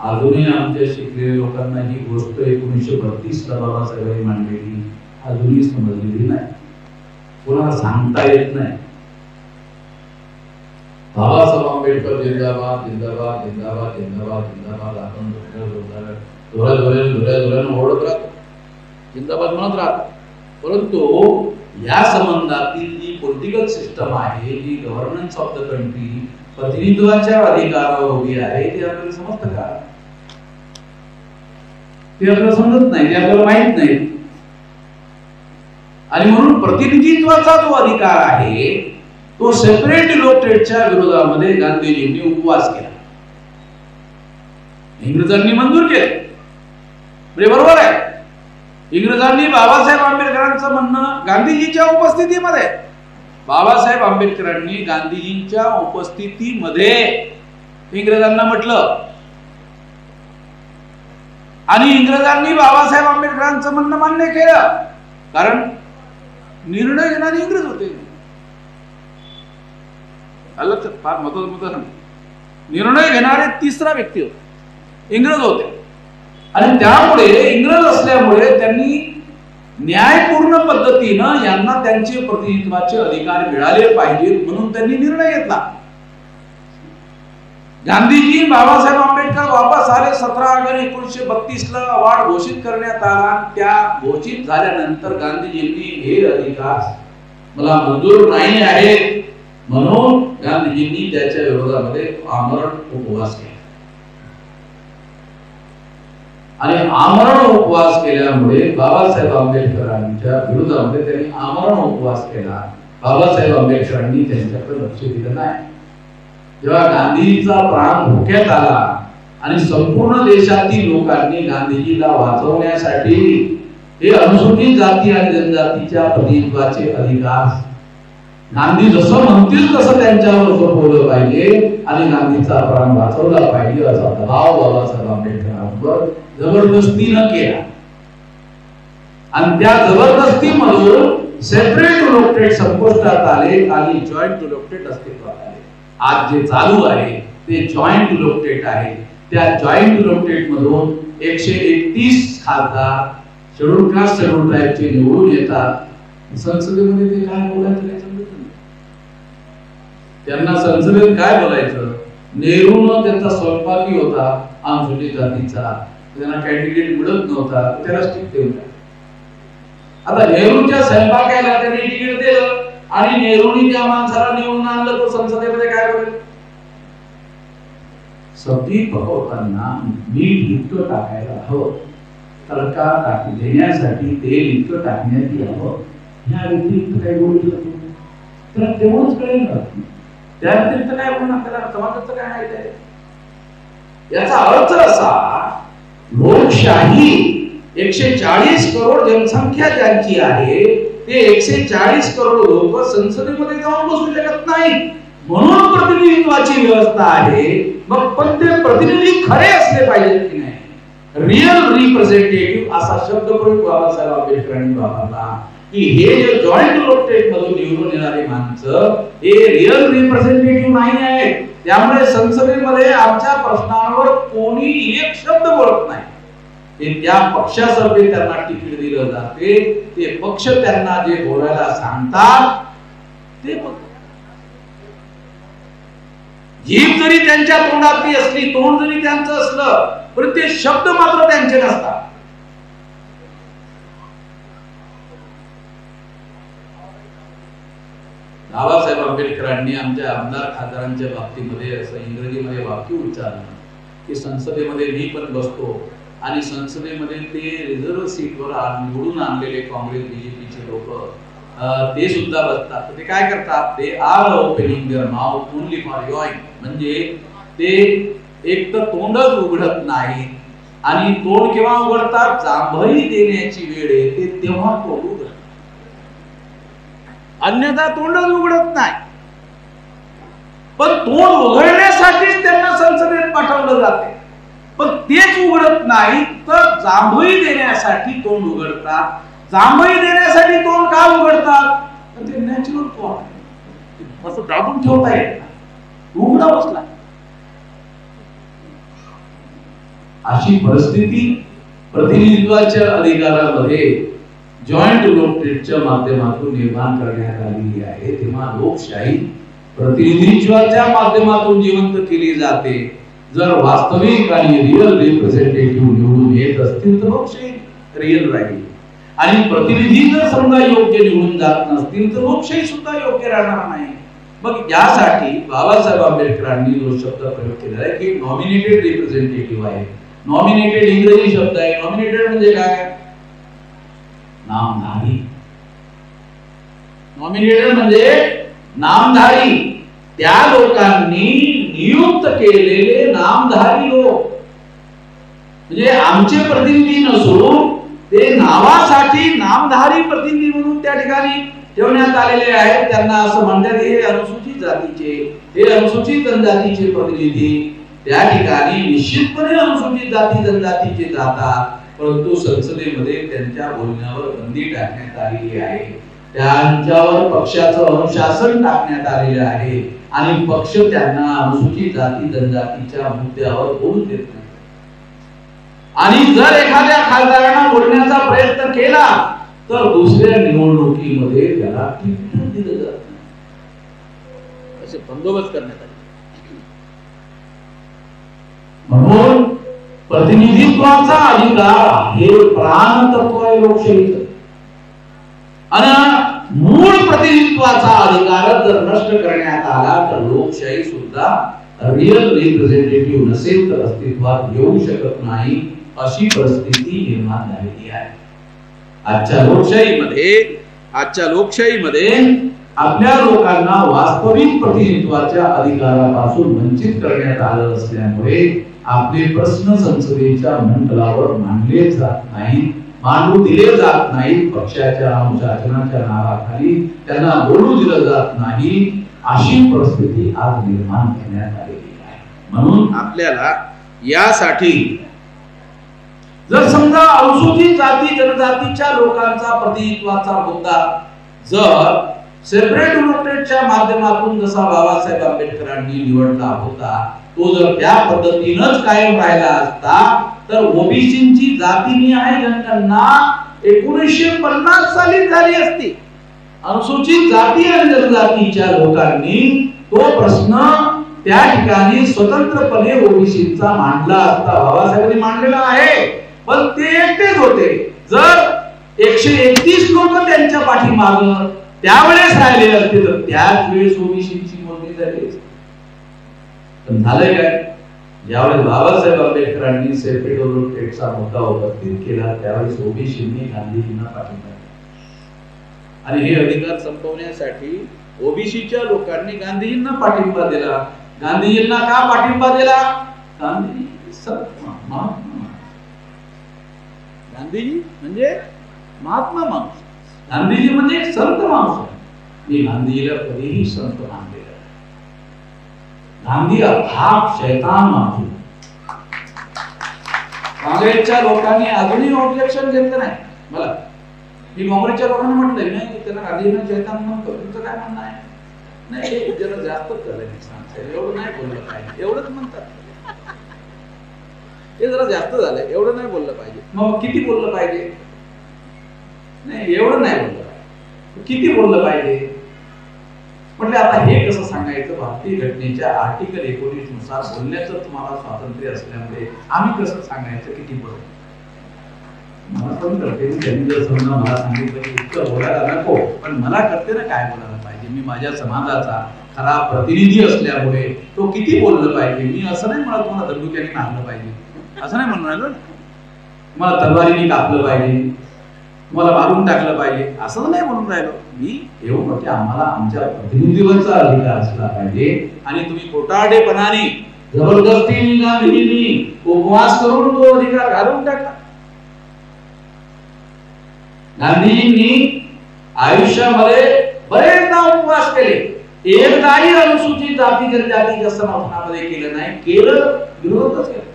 अजूनही आमच्या शिकलेल्या लोकांना ही गोष्ट 1932 ला बाबासाहेबांनी मांडलेली अजूनही समजलेली नाही, कोणाला सांगता येत नाही. बाबासाहेब आंबेडकर जिंदाबाद जिंदाबाद जिंदाबाद जिंदाबाद जिंदाबाद आपण जोरात ओढत राहतो, जिंदाबाद म्हणत राहतो. परंतु या संबंधातील जी पॉलिटिकल सिस्टम आहे, जी गव्हर्नन्स ऑफ द कंट्री प्रतिनिधित्वाच्या अधिकारावर उभी आहे, ते आपल्याला समजतं का? ते आपल्याला समजत नाही, ते आपल्याला माहित नाही. आणि म्हणून प्रतिनिधित्वाचा जो अधिकार आहे तो सेपरेट इलेक्टोरेटच्या विरोधामध्ये गांधीजींनी उपवास केला. इंग्रजांनी मंजूर केले, बरोबर आहे. इंग्रजांनी बाबासाहेब आंबेडकरांचं म्हणणं गांधीजींच्या उपस्थितीमध्ये, बाबासाहेब आंबेडकरांनी गांधीजींच्या उपस्थितीमध्ये इंग्रजांना म्हटलं आणि इंग्रजांनी बाबासाहेब आंबेडकरांचं म्हणणं मान्य केलं, कारण निर्णय घेणारे इंग्रज होते. फार महत्वाचं निर्णय घेणारे तिसरा व्यक्ती होते, इंग्रज होते. आणि त्यामुळे इंग्रज असल्यामुळे त्यांनी न्यायपूर्ण पद्धतीनं यांना त्यांचे प्रतिनिधित्वाचे अधिकार मिळाले पाहिजेत म्हणून त्यांनी निर्णय घेतला. गांधीजी बाबासाहेब आंबेडकर वापस आले. 17 ऑगस्ट 1932 ला अवार्ड घोषित करण्यात आला. त्या घोषित झाल्यानंतर गांधीजींनी हे अधिकार मला मंजूर नाही आहेत म्हणून गांधीजींनी त्याच्या विरोधामध्ये आमरण उपवास केला. आणि आमरण उपवास केल्यामुळे बाबासाहेब आंबेडकरांच्या विरोधामध्ये त्यांनी आमरण उपवास केला. बाबासाहेब आंबेडकरांनी त्यांच्याकडे लक्ष दिलं नाही. जेव्हा गांधीजीचा प्राण धोक्यात आला आणि संपूर्ण देशातील लोकांनी गांधीजीला वाचवण्यासाठी हे अनुसूचित जाती आणि जनजातीच्या प्रतिनिधित्वाचे अधिकार गांधी जसं म्हणतील तसं त्यांच्यावर सोपवलं पाहिजे आणि गांधीचा प्राण वाचवला पाहिजे असा दबाव बाबासाहेब आंबेडकरांवर जबरदस्तीनं केला. आणि त्या जबरदस्तीमधून सेपरेट इलेक्टोरेट संपुष्टात आले आणि जॉईंट इलेक्टोरेट अस्तित्वात आले. आज जे चालू आहे ते जॉईंट इलेक्टोरेट आहे. त्या जॉईंट इलेक्टेड मधून 131 खासदार शेड्यूल कास्ट शेड्यूल ट्राईबचे निवडून येतात। संसदेमध्ये ते काय बोलायचं नाही समजत नाही त्यांना। संसदेत काय बोलायचं? नेहरूनं त्यांचा स्वयंपाकी होता अनुसूचित जातीचा, त्यांना कॅन्डिडेट मिळत नव्हता, त्याला स्टिक देऊन टाकलं। आता नेहरूच्या स्वयंपाकाला त्यांनी तिकीट दिलं आणि नेहरूनी त्या माणसाला निवडून आणलं, तो संसदेमध्ये काय करेल? सब्जी पकवताना मीठ इतकं टाकायला हवं, तडका टाकी देण्यासाठी तेल इतकं टाकण्यात यावं, ह्या व्यतिरिक्त काही बोलू शकतो तर तेवढंच कळेल ना। त्या व्यतिरिक्त काय बोलणार? त्याला समाजाचं काय माहिती आहे? याचा अर्थ असा, लोकशाही 140 करोड जनसंख्या ज्यांची आहे ते 140 करोड लोक संसदेमध्ये जाऊन बसू शकत नाही, म्हणून प्रतिनिधित्वाची व्यवस्था आहे। मग पण ते प्रतिनिधी खरे असले पाहिजेत की नाही? रियल रिप्रेझेंटेटिव्ह असा शब्द प्रयोग बाबासाहेब आंबेडकरांनी वापरला की हे जे जॉईंट इलेक्टेड मधून निवडून येणारी माणसं हे रियल रिप्रेझेंटेटिव्ह नाही आहेत, त्यामुळे संसदेमध्ये आमच्या प्रश्नांवर कोणी एक शब्द बोलत नाही। ते त्या पक्षासर्फे त्यांना तिकीट दिलं जाते, ते पक्ष त्यांना जे बोलायला सांगतात ते जीभ जरी त्यांच्या तोंडातली असली, तोंड जरी त्यांचं असलं, पण ते शब्द मात्र त्यांचे नसतात। बाबासाहेब आंबेडकरांनी आमच्या आमदार खासदारांच्या बाबतीमध्ये असं इंग्रजीमध्ये वाक्य उच्चारलं की संसदेमध्ये मी पण बसतो आणि संसदेमध्ये ते रिझर्व्ह सीटवर निवडून आणलेले काँग्रेस बीजेपीचे लोक ते सुद्धा बसतात। ते काय करतात? ते are opening their mouth only for yawning, म्हणजे ते एक तर तोंडच उघडत नाही आणि तोंड केव्हा उघडतात? जांभई देण्याची वेळ येते तेव्हा तोंड उघडतात, अन्यथा तोंडच उघडत नाही। पण तोंड उघडण्यासाठीच त्यांना संसदेत पाठवलं जाते, पण तेच उघडत नाही तर जांभई देण्यासाठी तोंड उघडतात। जांभई देण्यासाठी तोंड का उघडतात? ते नॅचरल तोंड आहे, असं दाबून ठेवता येत नाही, उघडा बसला। अशी परिस्थिती प्रतिनिधित्वाच्या अधिकारामध्ये जॉईंट इलेक्टेडच्या माध्यमातून निर्माण करण्यात आलेली आहे। तेव्हा लोकशाही प्रतिनिधित्वाच्या माध्यमातून जिवंत केली जाते। जर वास्तविक आणि रियल रिप्रेझेंटेटिव्ह निवडून येत असतील तर लोकशाही रियल राहील, आणि प्रतिनिधी जर समजा योग्य निवडून जात नसतील तर लोकशाही सुद्धा योग्य राहणार नाही। मग यासाठी बाबासाहेब आंबेडकरांनी जो शब्द प्रयोग केला आहे की नॉमिनेटेड रिप्रेझेंटेटिव्ह आहे। नॉमिनेटेड इंग्रजी शब्द आहे। नॉमिनेटेड म्हणजे काय? नामधारी। नॉमिनेटेड म्हणजे नामधारी, त्या लोकांनी नियुक्त केलेले नामधारी लोक, म्हणजे आमचे प्रतिनिधी नसून ते नावासाठी नामधारी प्रतिनिधी म्हणून त्या ठिकाणी ठेवण्यात आलेले आहेत। त्यांना असं म्हणतात हे अनुसूचित जातीचे, हे अनुसूचित जनजातीचे प्रतिनिधी त्या ठिकाणी निश्चितपणे अनुसूचित जाती जनजातीचे जातात, परंतु संसदेमध्ये त्यांच्या बोलण्यावर बंदी टाकण्यात आलेली आहे। त्यांच्यावर पक्षाचं अनुशासन टाकण्यात आलेलं आहे आणि पक्ष त्यांना अनुसूचित जाती जनजातीच्या मुद्द्यावर बोलू देत नाही। आणि जर एखाद्या खासदारांना बोलण्याचा प्रयत्न केला तर दुसऱ्या निवडणुकीमध्ये त्याला तिकीट दिलं जात नाही, असे बंदोबस्त करण्यात आले। म्हणून प्रतिनिधित्वाचा अधिकार हे प्राणतत्व आहे लोकशाहीचं, आणि मूळ प्रतिनिधित्वाचा अधिकार जर नष्ट करण्यात आला तर लोकशाही सुद्धा रियल रिप्रेझेंटेटिव्ह नसेल तर अस्तित्वात येऊ शकत नाही, अशी परिस्थिती निर्माण झालेली आहे। आजच्या लोकशाहीमध्ये आपल्या लोकांना वास्तविक प्रतिनिधित्वाच्या अधिकारापासून वंचित करण्यात आलं असल्यामुळे आपले प्रश्न संसदेच्या मंडळावर मांडले जात नाहीत, मांडू दिले जात नाहीत, पक्षाच्या अनुशासनाच्या नावाखाली त्यांना बोलू दिलं जात नाही, अशी परिस्थिती आज निर्माण करण्यात आलेली आहे। म्हणून आपल्याला यासाठी जर समजा अनुसूचित जाती जनजातीच्या लोकांचा प्रतिनिधित्वाचा मुद्दा जर सेपरेट इलेक्टेडच्या माध्यमातून जसा बाबासाहेब आंबेडकरांनी निवडला होता तो जर त्या पद्धतीनंच कायम राहिला असता तर ओबीसीची जातीनिहाय जनगणना 1950 साली झाली असती. अनुसूचित जाती आणि जनजातीच्या लोकांनी तो प्रश्न त्या ठिकाणी स्वतंत्रपणे ओबीसीचा मांडला असता. बाबासाहेबांनी मांडलेला आहे, पण ते एकटेच होते. जर 131 लोक त्यांच्या पाठीमागं त्यावेळेस राहिले असते तर त्याच वेळेस ओबीसीची मोजणी झाली असती. पण झालंय काय? ज्यावेळेस बाबासाहेब आंबेडकरांनी सेपरेट ओलोटेटचा मुद्दा उपस्थित केला त्यावेळेस ओबीसींनी गांधीजींना पाठिंबा दिला आणि हे अधिकार संपवण्यासाठी ओबीसीच्या लोकांनी गांधीजींना पाठिंबा दिला. गांधीजींना का पाठिंबा दिला? गांधीजी संत महात्मा, गांधीजी म्हणजे महात्मा माणूस, गांधीजी म्हणजे संत माणूस. मी गांधीजीला कधीही संत मानलेला. गांधी अर्थात शैतान मानतो. काँग्रेसच्या लोकांनी अजूनही ऑब्जेक्शन घेतलं नाही मला. मी काँग्रेसच्या लोकांना म्हटलंय नाही त्याला गांधीजींना शैतान म्हणतो. तुमचं काय म्हणणं आहे? नाही हे जरा जास्तच झालं. एवढं नाही बोललं पाहिजे, एवढंच म्हणतात. हे जरा जास्त झालंय, एवढं नाही बोललं पाहिजे. मग किती बोललं पाहिजे? नाही एवढं नाही बोललं पाहिजे. किती बोललं पाहिजे? म्हटलं आता हे कसं सांगायचं? भारतीय घटनेच्या आर्टिकल 19 नुसार बोलण्याचं तुम्हाला स्वातंत्र्य असल्यामुळे आम्ही कसं सांगायचं किती बोलतो? मला पण करते त्यांनी जर समजा मला सांगितलं की इतकं बोलायला नको, पण मला करते ना काय बोलायला पाहिजे. मी माझ्या समाजाचा खरा प्रतिनिधी असल्यामुळे तो किती बोललं पाहिजे. मी असं नाही म्हणत तुम्हाला दंडुक्याने मारलं पाहिजे, असं नाही म्हणून राहिलो. मला तलवारीने कापलं पाहिजे, मला मारून टाकलं पाहिजे, असं नाही म्हणून राहिलो. मी एवढं की आम्हाला आमच्या प्रतिनिधीवरचा अधिकार असला पाहिजे. आणि तुम्ही खोटारडेपणाने जबरदस्तीने गांधीजींनी उपवास करून तो अधिकार घालवून टाकला. गांधीजींनी आयुष्यामध्ये बरेचदा उपवास केले, एकदाही अनुसूचित जाती जनजातीच्या समर्थनामध्ये केलं नाही. केलं विरोधच केला,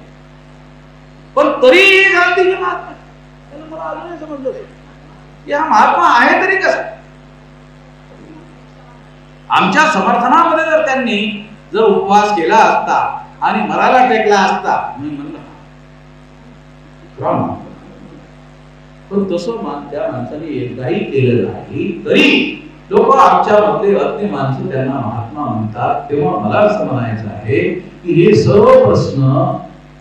पण तरी गांधीजी महात्मा. मला अजून नाही समजलं की हा महात्मा आहे तरी कसा. आमच्या समर्थनामध्ये जर त्यांनी जर उपवास केला असता आणि मराला टेकला असता मी म्हणलं पण तसं त्या माणसाने एकदाही केलं नाही. तरी लोक आमच्या मध्ये अगदी माणसं त्यांना महात्मा म्हणतात. तेव्हा मला असं म्हणायचं आहे की हे सर्व प्रश्न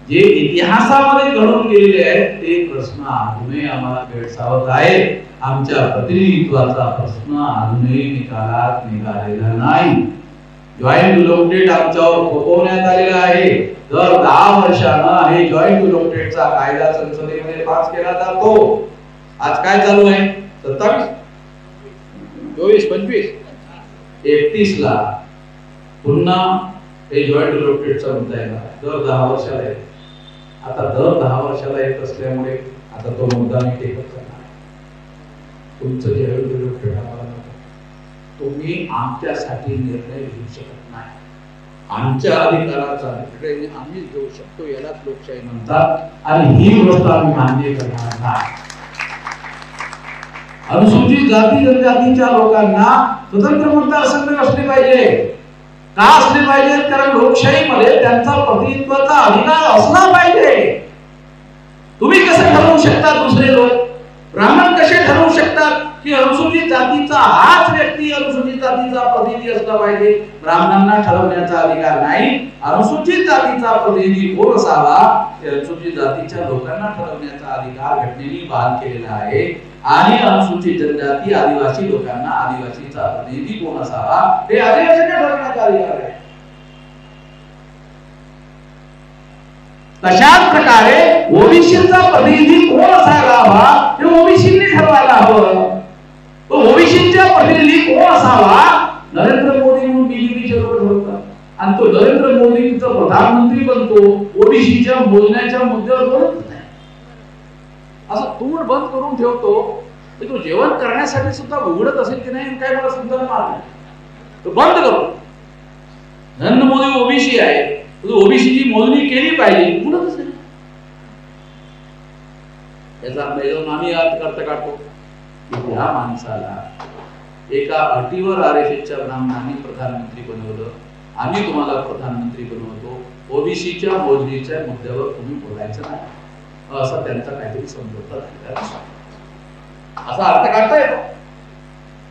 जे इतिहासामध्ये घडून गेलेले आहेत ते प्रश्न अजूनही आम्हाला भेडसावत आहेत. आमच्या प्रतिनिधित्वाचा प्रश्न अजूनही निकालात निघालेला नाही. जॉईंट इलेक्टेड आमच्यावर थोपवण्यात आलेला आहे. दर 10 वर्षांना हे जॉईंट इलेक्टेडचा कायदा संसदेमध्ये पास केला जातो. आज काय चालू आहे? 27, 24, 25, 31 ला पुन्हा हे जॉईंट इलेक्टेडचा मुद्दा आहे. दर 10 वर्षाला आहे. आता दर 10 वर्षाला येत असल्यामुळे आता तो मुद्दा मी टेकत करणार. तुमचं जे तुम्ही आमच्यासाठी निर्णय घेऊ शकत नाही. आमच्या अधिकाराचा निर्णय आम्ही घेऊ शकतो, यालाच लोकशाही म्हणतात. आणि ही गोष्ट आम्ही मान्य करणार नाही. अनुसूचित जाती जनजातीच्या लोकांना स्वतंत्र मतदारसंघ असले पाहिजे. का असले पाहिजे? कारण लोकशाहीमध्ये त्यांचा प्रतिनिधित्वाचा अधिकार असला पाहिजे. तुम्ही कसं ठरवू शकता? दुसरे लोक ब्राह्मण कसे ठरवू शकतात की अनुसूचित जातीचा हाच व्यक्ती अनुसूचित जातीचा प्रतिनिधी असला पाहिजे? ब्राह्मणांना ठरवण्याचा अधिकार नाही. अनुसूचित जातीचा प्रतिनिधी कोण असावा ते अनुसूचित जातीच्या लोकांना ठरवण्याचा अधिकार घटनेने बहाल केलेला आहे. आणि अनुसूचित जनजाती आदिवासी लोकांना आदिवासीचा प्रतिनिधी कोण असावा हे आदिवासींना ठरवण्याचा अधिकार आहे. तशाच प्रकारे ओबीसीचा प्रतिनिधी कोण असायला हवा हे ओबीसींनी ठरवायला हवं. तो ओबीसीचा प्रतिनिधी कोण असावा नरेंद्र मोदी म्हणून बीजेपीचे लोक ठरवतात. आणि तो नरेंद्र मोदींचा प्रधानमंत्री बनतो ओबीसीच्या बोलण्याच्या मुद्द्यावर बोलत नाही. असं तोंड बंद करून ठेवतो. तो जेवण करण्यासाठी सुद्धा उघडत असेल की नाही काय मला समजा मार तो बंद करो. नरेंद्र मोदी ओबीसी आहे, ओबीसीची मोजणी केली पाहिजे बोलत असेल. याचा आम्ही अर्थ करता काढतो की या माणसाला एका अटीवर आरएसएसच्या ब्राह्मणांनी प्रधानमंत्री बनवलं. आम्ही तुम्हाला प्रधानमंत्री बनवतो. ओबीसीच्या मोजणीच्या मुद्द्यावर तुम्ही बोलायचं नाही असा त्यांचा काहीतरी समजवता झालेला असा अर्थ काढता येतो.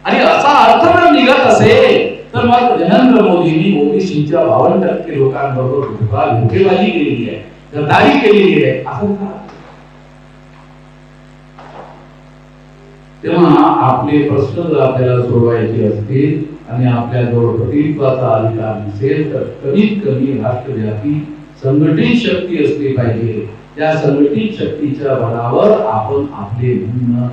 आणि असा अर्थ जर निघत असेल तर मग नरेंद्र मोदींनी ओबीसीच्या 52% लोकांबरोबर धोकेबाजी केलेली आहे, गद्दारी केलेली आहे असं का? तेव्हा आपले प्रश्न जर आपल्याला सोडवायचे असतील आणि आपल्याजवळ प्रतिनिधित्वाचा अधिकार नसेल तर कमीत कमी राष्ट्रव्यापी संघटित शक्ती असली पाहिजे. त्या संघटित शक्तीच्या बळावर आपण आपले म्हणणं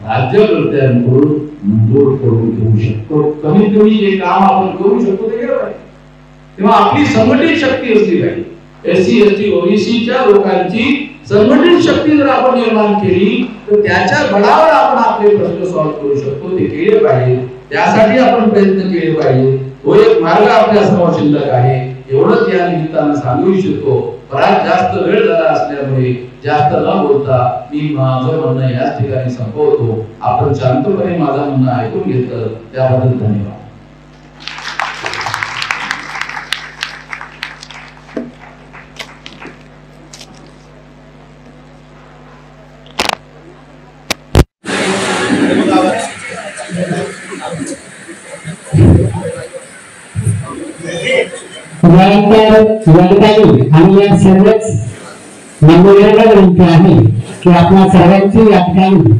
राज्यकर्त्यांकडून मंजूर करून घेऊ शकतो. कमीत कमी जे काम आपण करू शकतो ते केलं पाहिजे. तेव्हा आपली संघटित शक्ती असली पाहिजे. एससी एसटी ओबीसीच्या लोकांची संघटित शक्ती जर आपण निर्माण केली तर त्याच्या बळावर आपण आपले प्रश्न सॉल्व्ह करू शकतो. ते केले पाहिजे, त्यासाठी आपण प्रयत्न केले पाहिजे. तो एक मार्ग आपल्या समोर शिल्लक आहे. एवढंच या निमित्तानं सांगू इच्छितो. बराच जास्त वेळ झाला असल्यामुळे जास्त न बोलता मी माझं म्हणणं याच ठिकाणी संपवतो. आपण शांतपणे माझं म्हणणं ऐकून घेतलं त्याबद्दल धन्यवाद. आम्ही या सर्वच मंडळींना विनंती आहे की आपल्या सर्वांची या ठिकाणी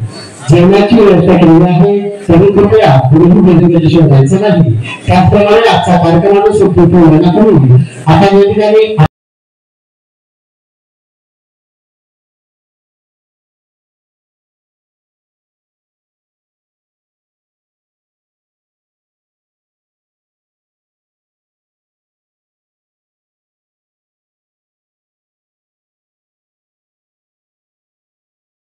जेवणाची व्यवस्था केली आहे. तरी कृपया पुढील शोधायचं नाही. त्याचप्रमाणे आजचा कार्यक्रमाला सुट्टी पूर्ण करून आता या ठिकाणी